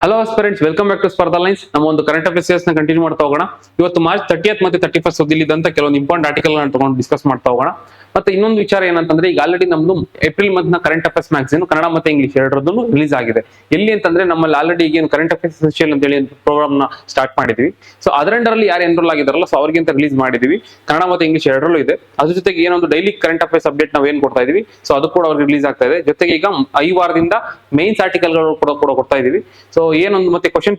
Hello ಸ್ಪೆರೆಂಟ್ಸ್, welcome back to ಸ್ಪರ್ಧಾ lines. ನಮ್ಮ ಒಂದು ಕರೆಂಟ್ ಅಫೇರ್ಸ್ ನ ಕಂಟಿನ್ಯೂ ಮಾಡ್ತಾ ಹೋಗೋಣ. ಇವತ್ತು ಮಾರ್ಚ್ 30th ಮತ್ತೆ 31st ಸುದ್ದಿಲಿದ್ದಂತ ಕೆಲವೊಂದು ಇಂಪಾರ್ಟೆಂಟ್ ಆರ್ಟಿಕಲ್ ಗಳನ್ನ ತಗೊಂಡು ಡಿಸ್ಕಸ್ ಮಾಡ್ತಾ ಹೋಗೋಣ. ಮತ್ತೆ ಇನ್ನೊಂದು ವಿಚಾರ ಏನಂತಂದ್ರೆ, ಈಗ ಆಲ್ರೆಡಿ ನಮ್ದು ಏಪ್ರಿಲ್ ಮಂತ್ ನ ಕರೆಂಟ್ ಅಫೇರ್ಸ್ ಮ್ಯಾಗಝಿನ್ ಕನ್ನಡ ಮತ್ತೆ ಇಂಗ್ಲಿಷ್ ಎರಡರದ್ದು ರಿಲೀಸ್ ಆಗಿದೆ. ಎಲ್ಲಿ ಅಂತಂದ್ರೆ ನಮ್ಮಲ್ಲಿ ಆಲ್ರೆಡಿ ಈಗ ಕರೆಂಟ್ ಅಫೇರ್ಸ್ ಎಸೆನ್ಷಿಯಲ್ ಅಂತ ಹೇಳಿ ಪ್ರೋಗ್ರಾಮ್ ನ ಸ್ಟಾರ್ಟ್ ಮಾಡಿದ್ವಿ. ಸೊ ಅದರಲ್ಲಿ ಯಾರು ಎನ್ರೋಲ್ ಆಗಿದಾರಲ್ಲ, ಸೊ ಅವ್ರಿಗಿಂತ ರಿಲೀಸ್ ಮಾಡಿದೀವಿ. ಕನ್ನಡ ಮತ್ತೆ ಇಂಗ್ಲಿಷ್ ಎರಡರಲ್ಲೂ ಇದೆ. ಅದ್ರ ಜೊತೆಗೆ ಏನೊಂದು ಡೈಲಿ ಕರೆಂಟ್ ಅಫೇರ್ಸ್ ಅಪ್ಡೇಟ್ ನಾವು ಏನ್ ಕೊಡ್ತಾ ಇದೀವಿ, ಸೊ ಅದು ಕೂಡ ಅವ್ರಿಗೆ ರಿಲೀಸ್ ಆಗ್ತಾ ಇದೆ. ಜೊತೆಗೆ ಈಗ ಈ ವಾರದಿಂದ ಮೈನ್ಸ್ ಆರ್ಟಿಕಲ್ ಗಳು ಕೂಡ ಕೊಡ್ತಾ ಇದೀವಿ. ಸೊ ಏನೊಂದು ಮತ್ತೆ ಕ್ವಶನ್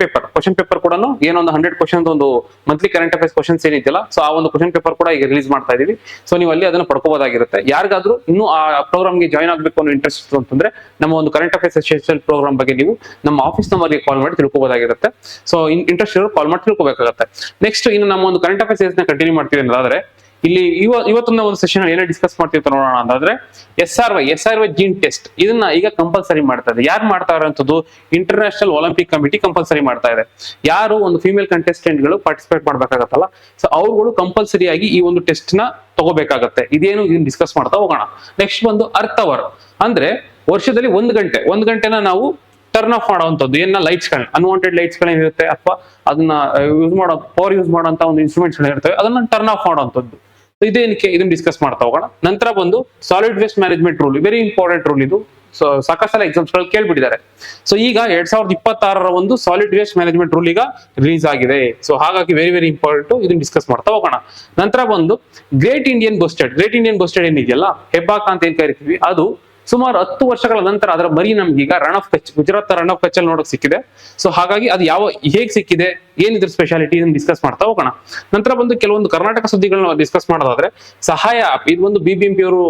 ಪೇಪರ್ ಕೂಡ ಏನೊಂದು 100 ಕ್ವಶನ್ ಒಂದು ಮಂತ್ಲಿ ಕರೆಂಟ್ ಅಫೇರ್ಸ್ ಕ್ವಶನ್ಸ್ ಏನಿದೆಯಲ್ಲ, ಸೊ ಆ ಒಂದು ಕ್ವಶನ್ ಪೇಪರ್ ಕೂಡ ಈಗ ರಿಲೀಸ್ ಮಾಡ್ತಾ ಇದೀವಿ. ಸೊ ನೀವು ಅಲ್ಲಿ ಅದನ್ನ ಪಡ್ಕೋಬಹುದಾಗಿರುತ್ತೆ. ಯಾರಿಗಾದ್ರೂ ಇನ್ನೂ ಆ ಪ್ರೋಗ್ರಾಮ್ ಗೆ ಜಾಯ್ನ್ ಆಗ್ಬೇಕು ಅನ್ನೋ ಇಂಟ್ರೆಸ್ಟ್ ಇತ್ತು ಅಂತಂದ್ರೆ, ನಮ್ಮ ಒಂದು ಕರೆಂಟ್ ಅಫೇರ್ಸ್ ಎಸೆನ್ಷಿಯಲ್ ಪ್ರೋಗ್ರಾಮ್ ಬಗ್ಗೆ ನೀವು ನಮ್ಮ ಆಫೀಸ್ ನಂಬರ್ಗೆ ಕಾಲ್ ಮಾಡಿ ತಿಳ್ಕೋಬಹುದಾಗಿರುತ್ತೆ. ಸೊ ಇಂಟ್ರೆಸ್ಟ್ ಇರೋರು ಕಾಲ್ ಮಾಡಿ ತಿಳ್ಕೋಬೇಕಾಗುತ್ತೆ. ನೆಕ್ಸ್ಟ್ ಇನ್ನು ನಮ್ಮ ಒಂದು ಕರೆಂಟ್ ಅಫೇರ್ಸ್ ನ ಕಂಟಿನ್ಯೂ ಮಾಡ್ತೀವಿ ಅನ್ನೋದಾದ್ರೆ, ಇಲ್ಲಿ ಇವತ್ತೊಂದು ಒಂದು ಸೆಷನ್ ಏನೇ ಡಿಸ್ಕಸ್ ಮಾಡ್ತೀವಿ ನೋಡೋಣ ಅಂತಂದ್ರೆ, S R Y gene test ಇದನ್ನ ಈಗ ಕಂಪಲ್ಸರಿ ಮಾಡ್ತಾ ಇದೆ. ಯಾರು ಮಾಡ್ತಾ ಇರೋಂಥದ್ದು? ಇಂಟರ್ನ್ಯಾಷನಲ್ ಒಲಿಂಪಿಕ್ ಕಮಿಟಿ ಕಂಪಲ್ಸರಿ ಮಾಡ್ತಾ ಇದೆ. ಯಾರು ಒಂದು ಫಿಮೇಲ್ ಕಂಟೆಸ್ಟೆಂಟ್ ಗಳು ಪಾರ್ಟಿಸಿಪೇಟ್ ಮಾಡ್ಬೇಕಾಗತ್ತಲ್ಲ, ಸೊ ಅವ್ರುಗಳು ಕಂಪಲ್ಸರಿ ಆಗಿ ಈ ಒಂದು ಟೆಸ್ಟ್ ನ ತಗೋಬೇಕಾಗತ್ತೆ. ಇದೇನು ಇದನ್ನ ಡಿಸ್ಕಸ್ ಮಾಡ್ತಾ ಹೋಗೋಣ. ನೆಕ್ಸ್ಟ್ ಬಂದು ಅರ್ತ್ ಅವರ್, ಅಂದ್ರೆ ವರ್ಷದಲ್ಲಿ ಒಂದು ಗಂಟೆನ ನಾವು ಟರ್ನ್ ಆಫ್ ಮಾಡುವಂತದ್ದು. ಏನ ಲೈಟ್ಸ್ ಗಳನ್ನ, ಅನ್ವಾಂಟೆಡ್ ಲೈಟ್ಸ್ ಗಳೇನಿರುತ್ತೆ ಅಥವಾ ಅದನ್ನ ಪವರ್ ಯೂಸ್ ಮಾಡುವಂತ ಒಂದು ಇನ್ಸ್ಟ್ರೂಮೆಂಟ್ಸ್ ಗಳಿರ್ತವೆ, ಅದನ್ನ ಟರ್ನ್ ಆಫ್ ಮಾಡುವಂತದ್ದು. ಇದೇನಕ್ಕೆ ಇದನ್ನ ಡಿಸ್ಕಸ್ ಮಾಡ್ತಾ ಹೋಗೋಣ. ನಂತರ ಬಂದು solid waste management rule, very important rule ಇದು. ಸೊ ಸಾಕಷ್ಟು ಸಲ ಎಕ್ಸಾಮ್ಸ್ ಗಳು ಕೇಳ್ಬಿಟ್ಟಿದ್ದಾರೆ. ಸೊ ಈಗ 2026 ಒಂದು ಸಾಲಿಡ್ ವೇಸ್ಟ್ ಮ್ಯಾನೇಜ್ಮೆಂಟ್ ರೂಲ್ ಈಗ ರಿಲೀಸ್ ಆಗಿದೆ. ಸೊ ಹಾಗಾಗಿ ವೆರಿ ವೆರಿ ಇಂಪಾರ್ಟೆಂಟ್, ಇದನ್ನ ಡಿಸ್ಕಸ್ ಮಾಡ್ತಾ ಹೋಗೋಣ. ನಂತರ ಬಂದು ಗ್ರೇಟ್ ಇಂಡಿಯನ್ ಬಸ್ಟೆಡ್ ಏನಿದೆಯಲ್ಲ, ಹೆಬ್ಬಾಕ ಅಂತ ಏನ್ ಕರಿತೀವಿ, ಅದು ಸುಮಾರು 10 ವರ್ಷಗಳ ನಂತರ ಅದರ ಮರಿ ನಮ್ಗೀಗ run of Kutch, Gujarat run of Kutch ಅಲ್ಲಿ ನೋಡಕ್ ಸಿಕ್ಕಿದೆ. ಸೊ ಹಾಗಾಗಿ ಅದು ಹೇಗ್ ಸಿಕ್ಕಿದೆ, ಏನಿದ್ರ ಸ್ಪೆಷಾಲಿಟಿ, ಇದನ್ನ ಡಿಸ್ಕಸ್ ಮಾಡ್ತಾ ಹೋಗೋಣ. ನಂತರ ಬಂದು ಕೆಲವೊಂದು ಕರ್ನಾಟಕ ಸುದ್ದಿಗಳನ್ನ ಡಿಸ್ಕಸ್ ಮಾಡೋದಾದ್ರೆ, ಸಹಾಯ ಆಪ್, ಇದು ಒಂದು BBMP ಅವರು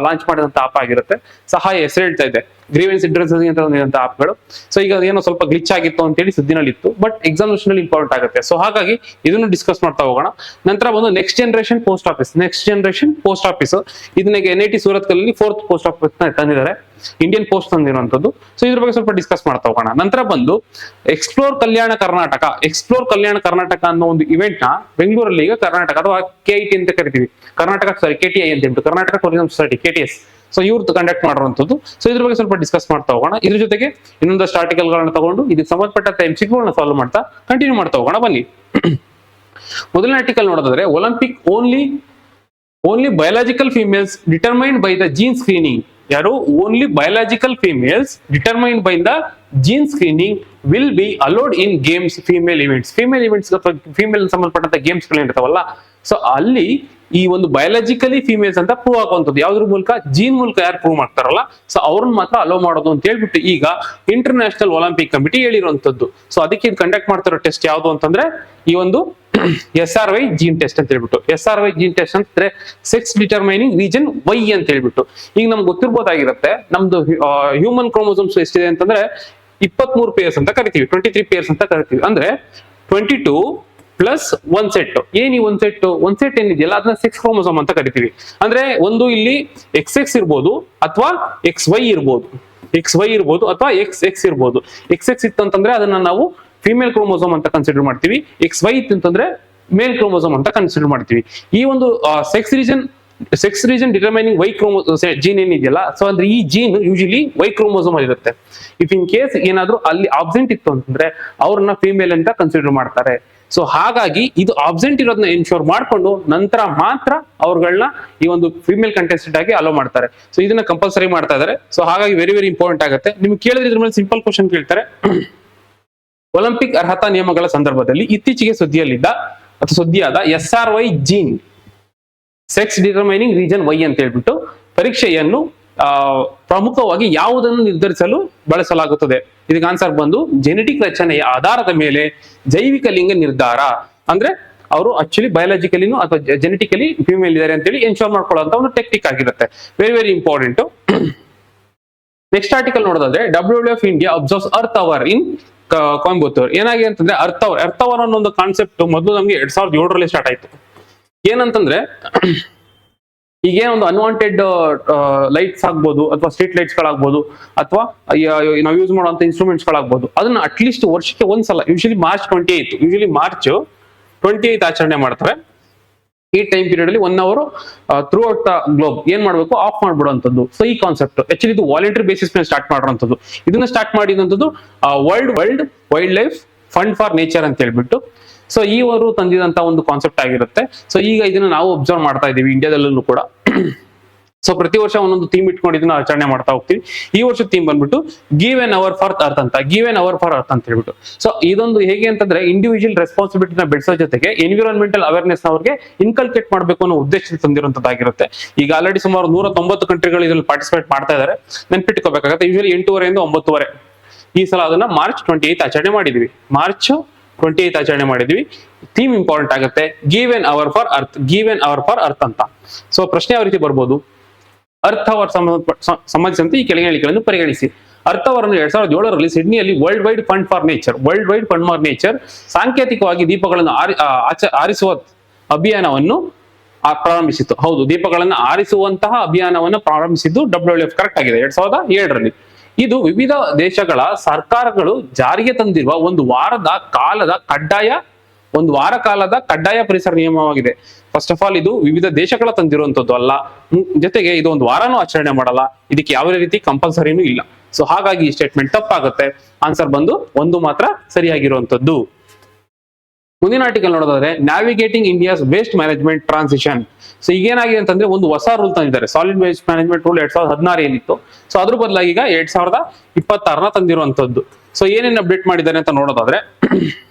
ಲಾಂಚ್ ಮಾಡಿದಂತ ಆಪ್ ಆಗಿರುತ್ತೆ. ಸಹಾಯ ಹೆಸರು ಹೇಳ್ತಾ ಇದೆ, ಗ್ರೀವೆನ್ಸ್ ಅಡ್ರೆಸಿಂಗ್ ಅಂತ ಆಪ್ಗಳು. ಸೊ ಈಗ ಏನೋ ಸ್ವಲ್ಪ ಗ್ಲಿಚ್ ಆಗಿತ್ತು ಅಂತ ಹೇಳಿ ಸುದ್ದಿನಲ್ಲಿ ಇತ್ತು, ಬಟ್ ಎಕ್ಸಾಮಿನೇಷನ್ ಇಂಪಾರ್ಟೆಂಟ್ ಆಗುತ್ತೆ. ಸೊ ಹಾಗಾಗಿ ಇದನ್ನು ಡಿಸ್ಕಸ್ ಮಾಡ್ತಾ ಹೋಗೋಣ. ನಂತರ ಬಂದು ನೆಕ್ಸ್ಟ್ ಜನರೇಷನ್ ಪೋಸ್ಟ್ ಆಫೀಸ್, ಇದನ್ನ NIT ಸೂರತ್ ಕಲ್ಲಿ 4th ಪೋಸ್ಟ್ ಆಫೀಸ್ ತಂದಿದ್ದಾರೆ, ಇಂಡಿಯನ್ ಪೋಸ್ಟ್ ತಂದಿರುವಂತದ್ದು. ಸೊ ಇದ್ರ ಬಗ್ಗೆ ಸ್ವಲ್ಪ ಡಿಸ್ಕಸ್ ಮಾಡ್ತಾ ಹೋಗೋಣ. ನಂತರ ಬಂದು ಎಕ್ಸ್ಪ್ಲೋರ್ ಕಲ್ಯಾಣ ಕರ್ನಾಟಕ ಅನ್ನೋ ಒಂದು ಇವೆಂಟ್ ನ ಬೆಂಗಳೂರಲ್ಲಿ ಈಗ ಕರ್ನಾಟಕ ಅಥವಾ KIT ಅಂತ ಕರಿತೀವಿ, KTI ಅಂತ ಹೇಳ್ಬಿಟ್ಟು, Karnataka tourism society KTS. So ಇವ್ರದ್ದು ಕಂಡಕ್ಟ್ ಮಾಡಿರುವಂತದ್ದು. ಸೊ ಇದ್ರ ಬಗ್ಗೆ ಸ್ವಲ್ಪ ಡಿಸ್ಕಸ್ ಮಾಡ್ತಾ ಹೋಗೋಣ. ಇದ್ರ ಜೊತೆಗೆ ಇನ್ನೊಂದಷ್ಟು ಆರ್ಟಿಕಲ್ ಗಳನ್ನ ತಗೊಂಡು ಇದಕ್ಕೆ ಸಂಬಂಧಪಟ್ಟ MCQ ಸಾಲ್ವ್ ಮಾಡ್ತಾ ಕಂಟಿನ್ಯೂ ಮಾಡ್ತಾ ಹೋಗೋಣ ಬನ್ನಿ. ಮೊದಲನೇ ಆರ್ಟಿಕಲ್ ನೋಡೋದಾದ್ರೆ, Olympic only biological females determined by the gene screening. ಯಾರು? Only biological females determined by the gene screening will be allowed in games female events ಅಥವಾ ಫೀಮೇಲ್ ಸಂಬಂಧಪಟ್ಟಂತ ಗೇಮ್ಸ್ ಗಳಿರ್ತಾವಲ್ಲ, ಸೊ ಅಲ್ಲಿ ಈ ಒಂದು ಬಯಾಲಜಿಕಲಿ ಫೀಮೇಲ್ಸ್ ಅಂತ ಪ್ರೂವ್ ಆಗುವಂಥದ್ದು ಯಾವ್ದ್ರ ಮೂಲಕ? ಜೀನ್ ಮೂಲಕ ಯಾರು ಪ್ರೂವ್ ಮಾಡ್ತಾರಲ್ಲ, ಸೊ ಅವ್ರನ್ನ ಮಾತ್ರ ಅಲೋ ಮಾಡೋದು ಅಂತ ಹೇಳ್ಬಿಟ್ಟು ಈಗ ಇಂಟರ್ನ್ಯಾಷನಲ್ ಒಲಿಂಪಿಕ್ ಕಮಿಟಿ ಹೇಳಿರುವಂತದ್ದು. ಸೊ ಅದಕ್ಕೆ ಇದು ಕಂಡಕ್ಟ್ ಮಾಡ್ತಿರೋ ಟೆಸ್ಟ್ ಯಾವ್ದು ಅಂತಂದ್ರೆ, ಈ ಒಂದು SRY ಜೀನ್ ಟೆಸ್ಟ್ ಅಂತ ಹೇಳ್ಬಿಟ್ಟು. SRY ಜೀನ್ ಟೆಸ್ಟ್ ಅಂದ್ರೆ ಸೆಕ್ಸ್ ಡಿಟರ್ಮೈನಿಂಗ್ ರೀಜನ್ Y ಅಂತ ಹೇಳ್ಬಿಟ್ಟು. ಈಗ ನಮ್ಗೆ ಗೊತ್ತಿರ್ಬೋದಾಗಿರುತ್ತೆ, ನಮ್ದು ಹ್ಯೂಮನ್ ಕ್ರೋಮೋಸೋಮ್ಸ್ ಎಷ್ಟಿದೆ ಅಂತಂದ್ರೆ 23 ಪೇರ್ಸ್ ಅಂತ ಕರಿತೀವಿ, 23 ಪೇರ್ಸ್ ಅಂತ ಕರಿತೀವಿ. ಅಂದ್ರೆ 22 ಪ್ಲಸ್ ಒಂದ್ ಸೆಟ್. ಏನ್ ಈ ಒಂದ್ ಸೆಟ್ ಏನಿದೆಯಲ್ಲ, ಅದನ್ನ ಸೆಕ್ಸ್ ಕ್ರೋಮೋಸೋಮ್ ಅಂತ ಕರಿತೀವಿ. ಅಂದ್ರೆ ಒಂದು ಇಲ್ಲಿ XX ಇರ್ಬೋದು ಅಥವಾ XY ಇರ್ಬೋದು, ಅಥವಾ XX ಇರ್ಬೋದು. XX ಇತ್ತು ಅಂತಂದ್ರೆ ಅದನ್ನ ನಾವು ಫಿಮೇಲ್ ಕ್ರೋಮೋಸೋಮ್ ಅಂತ ಕನ್ಸಿಡರ್ ಮಾಡ್ತೀವಿ. XY ಇತ್ತು ಅಂತಂದ್ರೆ ಮೇಲ್ ಕ್ರೋಮೋಸೋಮ್ ಅಂತ ಕನ್ಸಿಡರ್ ಮಾಡ್ತೀವಿ. ಈ ಒಂದು sex region determining Y gene ಏನಿದೆಯಲ್ಲ, ಸೊ ಅಂದ್ರೆ ಈ ಜೀನ್ ಯೂಶಲಿ Y ಕ್ರೋಮೋಸೋಮ್ ಅಲ್ಲಿ ಇರುತ್ತೆ. ಇಫ್ ಇನ್ ಕೇಸ್ ಏನಾದ್ರೂ ಅಲ್ಲಿ ಆಬ್ಸೆಂಟ್ ಇತ್ತು ಅಂತಂದ್ರೆ ಅವ್ರನ್ನ ಫಿಮೇಲ್ ಅಂತ ಕನ್ಸಿಡರ್ ಮಾಡ್ತಾರೆ. ಸೊ ಹಾಗಾಗಿ ಇದು ಆಬ್ಸೆಂಟ್ ಇರೋದನ್ನ ಎನ್ಶೋರ್ ಮಾಡ್ಕೊಂಡು ನಂತರ ಮಾತ್ರ ಅವ್ರಗಳನ್ನ ಈ ಒಂದು ಫಿಮೇಲ್ ಕಂಟೆಸ್ಟೆಂಟ್ ಆಗಿ ಅಲೋ ಮಾಡ್ತಾರೆ. ಸೊ ಇದನ್ನ ಕಂಪಲ್ಸರಿ ಮಾಡ್ತಾ ಇದ್ದಾರೆ. ಸೊ ಹಾಗಾಗಿ ವೆರಿ ವೆರಿ ಇಂಪಾರ್ಟೆಂಟ್ ಆಗುತ್ತೆ. ನಿಮ್ಗೆ ಕೇಳಿದ್ರೆ ಇದ್ರ ಮೇಲೆ ಸಿಂಪಲ್ ಕ್ವಶನ್ ಕೇಳ್ತಾರೆ. ಒಲಿಂಪಿಕ್ ಅರ್ಹತಾ ನಿಯಮಗಳ ಸಂದರ್ಭದಲ್ಲಿ ಇತ್ತೀಚೆಗೆ ಸುದ್ದಿಯಾದ SRY gene sex determining region Y ಅಂತ ಹೇಳ್ಬಿಟ್ಟು ಪರೀಕ್ಷೆಯನ್ನು ಪ್ರಮುಖವಾಗಿ ಯಾವುದನ್ನು ನಿರ್ಧರಿಸಲು ಬಳಸಲಾಗುತ್ತದೆ? ಇದಕ್ಕೆ ಆನ್ಸರ್ ಬಂದು ಜೆನೆಟಿಕ್ ರಚನೆಯ ಆಧಾರದ ಮೇಲೆ ಜೈವಿಕ ಲಿಂಗ ನಿರ್ಧಾರ. ಅಂದ್ರೆ ಅವರು ಆಕ್ಚುಲಿ ಬಯಾಲಜಿಕಲಿನೂ ಅಥವಾ ಜೆನೆಟಿಕಲಿ ಫಿಮೇಲ್ ಇದ್ದಾರೆ ಅಂತೇಳಿ ಎನ್ಶೋರ್ ಮಾಡ್ಕೊಳ್ಳುವಂತ ಒಂದು ಟೆಕ್ನಿಕ್ ಆಗಿರುತ್ತೆ. Very very important. Next article ನೋಡೋದಾದ್ರೆ, WWF India observes earth hour in Coimbatore. ಏನಾಗಿದೆ ಅಂತಂದ್ರೆ, ಅರ್ತ್ ಅವರ್ ಅನ್ನೋ ಒಂದು ಕಾನ್ಸೆಪ್ಟ್ ಮೊದಲು ನಮ್ಗೆ 2007ರಲ್ಲಿ ಸ್ಟಾರ್ಟ್ ಆಯ್ತು. ಏನಂತಂದ್ರೆ, ಈಗ ಒಂದು ಅನ್ವಾಂಟೆಡ್ ಲೈಟ್ಸ್ ಆಗ್ಬೋದು ಅಥವಾ ಸ್ಟ್ರೀಟ್ ಲೈಟ್ಸ್ ಗಳಾಗ್ಬೋದು ಅಥವಾ ನಾವು ಯೂಸ್ ಮಾಡುವಂತ ಇನ್ಸ್ಟ್ರೂಮೆಂಟ್ಸ್ ಗಳಾಗ್ಬೋದು, ಅದನ್ನ ಅಟ್ಲೀಸ್ಟ್ ವರ್ಷಕ್ಕೆ ಒಂದ್ಸಲ, ಯೂಶಲಿ ಮಾರ್ಚ್ 28 ಆಚರಣೆ ಮಾಡ್ತಾರೆ. ಈ ಟೈಮ್ ಪೀರಿಯಡ್ ಅಲ್ಲಿ 1 hour throughout the globe ಏನ್ ಮಾಡ್ಬೇಕು, ಆಫ್ ಮಾಡ್ಬಿಡುವಂಥದ್ದು. ಸೊ ಈ ಕಾನ್ಸೆಪ್ಟ್ ಆಕ್ಚುಲಿ ಇದು ವಾಲಂಟರಿ ಬೇಸಿಸ್ ಮೇಲೆ ಸ್ಟಾರ್ಟ್ ಮಾಡುವಂಥದ್ದು. ಇದನ್ನ ಸ್ಟಾರ್ಟ್ ಮಾಡಿದಂಥದ್ದು World Wildlife Fund for Nature ಅಂತ ಹೇಳ್ಬಿಟ್ಟು. ಸೊ ಈ ಅವರು ತಂದಿದಂತ ಒಂದು ಕಾನ್ಸೆಪ್ಟ್ ಆಗಿರುತ್ತೆ. ಸೊ ಈಗ ಇದನ್ನ ನಾವು ಅಬ್ಸರ್ವ್ ಮಾಡ್ತಾ ಇದೀವಿ ಇಂಡಿಯಾದಲ್ಲೂ ಕೂಡ. ಸೊ ಪ್ರತಿ ವರ್ಷ ಒಂದೊಂದು ಥೀಮ್ ಇಟ್ಕೊಂಡು ಇದನ್ನ ಆಚರಣೆ ಮಾಡ್ತಾ ಹೋಗ್ತೀವಿ. ಈ ವರ್ಷದ ಥೀಮ್ ಬಂದ್ಬಿಟ್ಟು give an hour for earth ಅಂತ, give an hour for earth ಅಂತ ಹೇಳ್ಬಿಟ್ಟು. ಸೊ ಇದೊಂದು ಹೇಗೆ ಅಂತಂದ್ರೆ ಇಂಡಿವಿಜುವಲ್ ರೆಸ್ಪಾನ್ಸಿಬಿಲಿಟಿನ ಬೆಳೆಸೋ ಜೊತೆಗೆ ಎನ್ವಿರಾನ್ಮೆಂಟಲ್ ಅವೇರ್ನೆಸ್ ಅವ್ರಿಗೆ ಇನ್ಕಲ್ಕೇಟ್ ಮಾಡಬೇಕು ಅನ್ನೋ ಉದ್ದೇಶ ತಂದಿರುವಂತದ್ದಾಗಿರುತ್ತೆ. ಈಗ ಆಲ್ರೆಡಿ ಸುಮಾರು 190 ಕಂಟ್ರಿಗಳು ಇದರಲ್ಲಿ ಪಾರ್ಟಿಸಿಪೇಟ್ ಮಾಡ್ತಾ ಇದ್ದಾರೆ. ನೆನ್ಪಿಟ್ಕೋಬೇಕಾಗತ್ತೆ, ಯೂಶಲಿ 8:30 ಇಂದ 9:30. ಈ ಸಲ ಅದನ್ನ ಮಾರ್ಚ್ 28 ಆಚರಣೆ ಮಾಡಿದ್ವಿ. ಮಾರ್ಚ್ 28 ಆಚರಣೆ ಮಾಡಿದ್ವಿ. ಥೀಮ್ ಇಂಪಾರ್ಟೆಂಟ್ ಆಗುತ್ತೆ, give an hour for earth, give an hour for earth ಅಂತ. ಸೊ ಪ್ರಶ್ನೆ ಯಾವ ರೀತಿ ಬರ್ಬೋದು, ಅರ್ತ್ ಅವರ್ ಸಂಬಂಧಿಸಿದಂತೆ ಈ ಕೆಳಗಿನ ಹೇಳಿಕೆಗಳನ್ನು ಪರಿಗಣಿಸಿ. ಅರ್ತ್ ಅವರ್ ಅನ್ನು 2007ರಲ್ಲಿ ಸಿಡ್ನಿಯಲ್ಲಿ World Wide Fund for Nature ಸಾಂಕೇತಿಕವಾಗಿ ದೀಪಗಳನ್ನು ಆರಿಸುವ ಅಭಿಯಾನವನ್ನು ಪ್ರಾರಂಭಿಸಿತು. ಹೌದು, ದೀಪಗಳನ್ನು ಆರಿಸುವಂತಹ ಅಭಿಯಾನವನ್ನು ಪ್ರಾರಂಭಿಸಿದ್ದು WWF ಕರೆಕ್ಟ್ ಆಗಿದೆ 2007ರಲ್ಲಿ. ಇದು ವಿವಿಧ ದೇಶಗಳ ಸರ್ಕಾರಗಳು ಜಾರಿಗೆ ತಂದಿರುವ ಒಂದು ವಾರ ಕಾಲದ ಕಡ್ಡಾಯ ಪರಿಸರ ನಿಯಮವಾಗಿದೆ. ಫಸ್ಟ್ ಆಫ್ ಆಲ್ ಇದು ವಿವಿಧ ದೇಶಗಳ ತಂದಿರುವಂತದ್ದು ಅಲ್ಲ, ಜೊತೆಗೆ ಇದು ಒಂದು ವಾರನೂ ಆಚರಣೆ ಮಾಡಲ್ಲ, ಇದಕ್ಕೆ ಯಾವುದೇ ರೀತಿ ಕಂಪಲ್ಸರಿನೂ ಇಲ್ಲ. ಸೊ ಹಾಗಾಗಿ ಈ ಸ್ಟೇಟ್ಮೆಂಟ್ ತಪ್ಪಾಗುತ್ತೆ. ಆನ್ಸರ್ ಬಂದು 1 ಮಾತ್ರ ಸರಿಯಾಗಿರುವಂತದ್ದು. ಮುಂದಿನ ಆರ್ಟಿಕಲ್ ನೋಡೋದಾದ್ರೆ navigating India's waste management transition. So ಈಗೇನಾಗಿದೆ ಅಂತಂದ್ರೆ ಒಂದು ಹೊಸ ರೂಲ್ ತಂದಿದ್ದಾರೆ, ಸಾಲಿಡ್ ವೇಸ್ಟ್ ಮ್ಯಾನೇಜ್ಮೆಂಟ್ ರೂಲ್ 2016 ಏನಿತ್ತು. ಸೊ ಅದ್ರ ಬದಲಾಗಿ ಈಗ 2026 ತಂದಿರುವಂತದ್ದು. ಸೊ ಏನೇನು ಅಪ್ಡೇಟ್ ಮಾಡಿದ್ದಾರೆ ಅಂತ ನೋಡೋದಾದ್ರೆ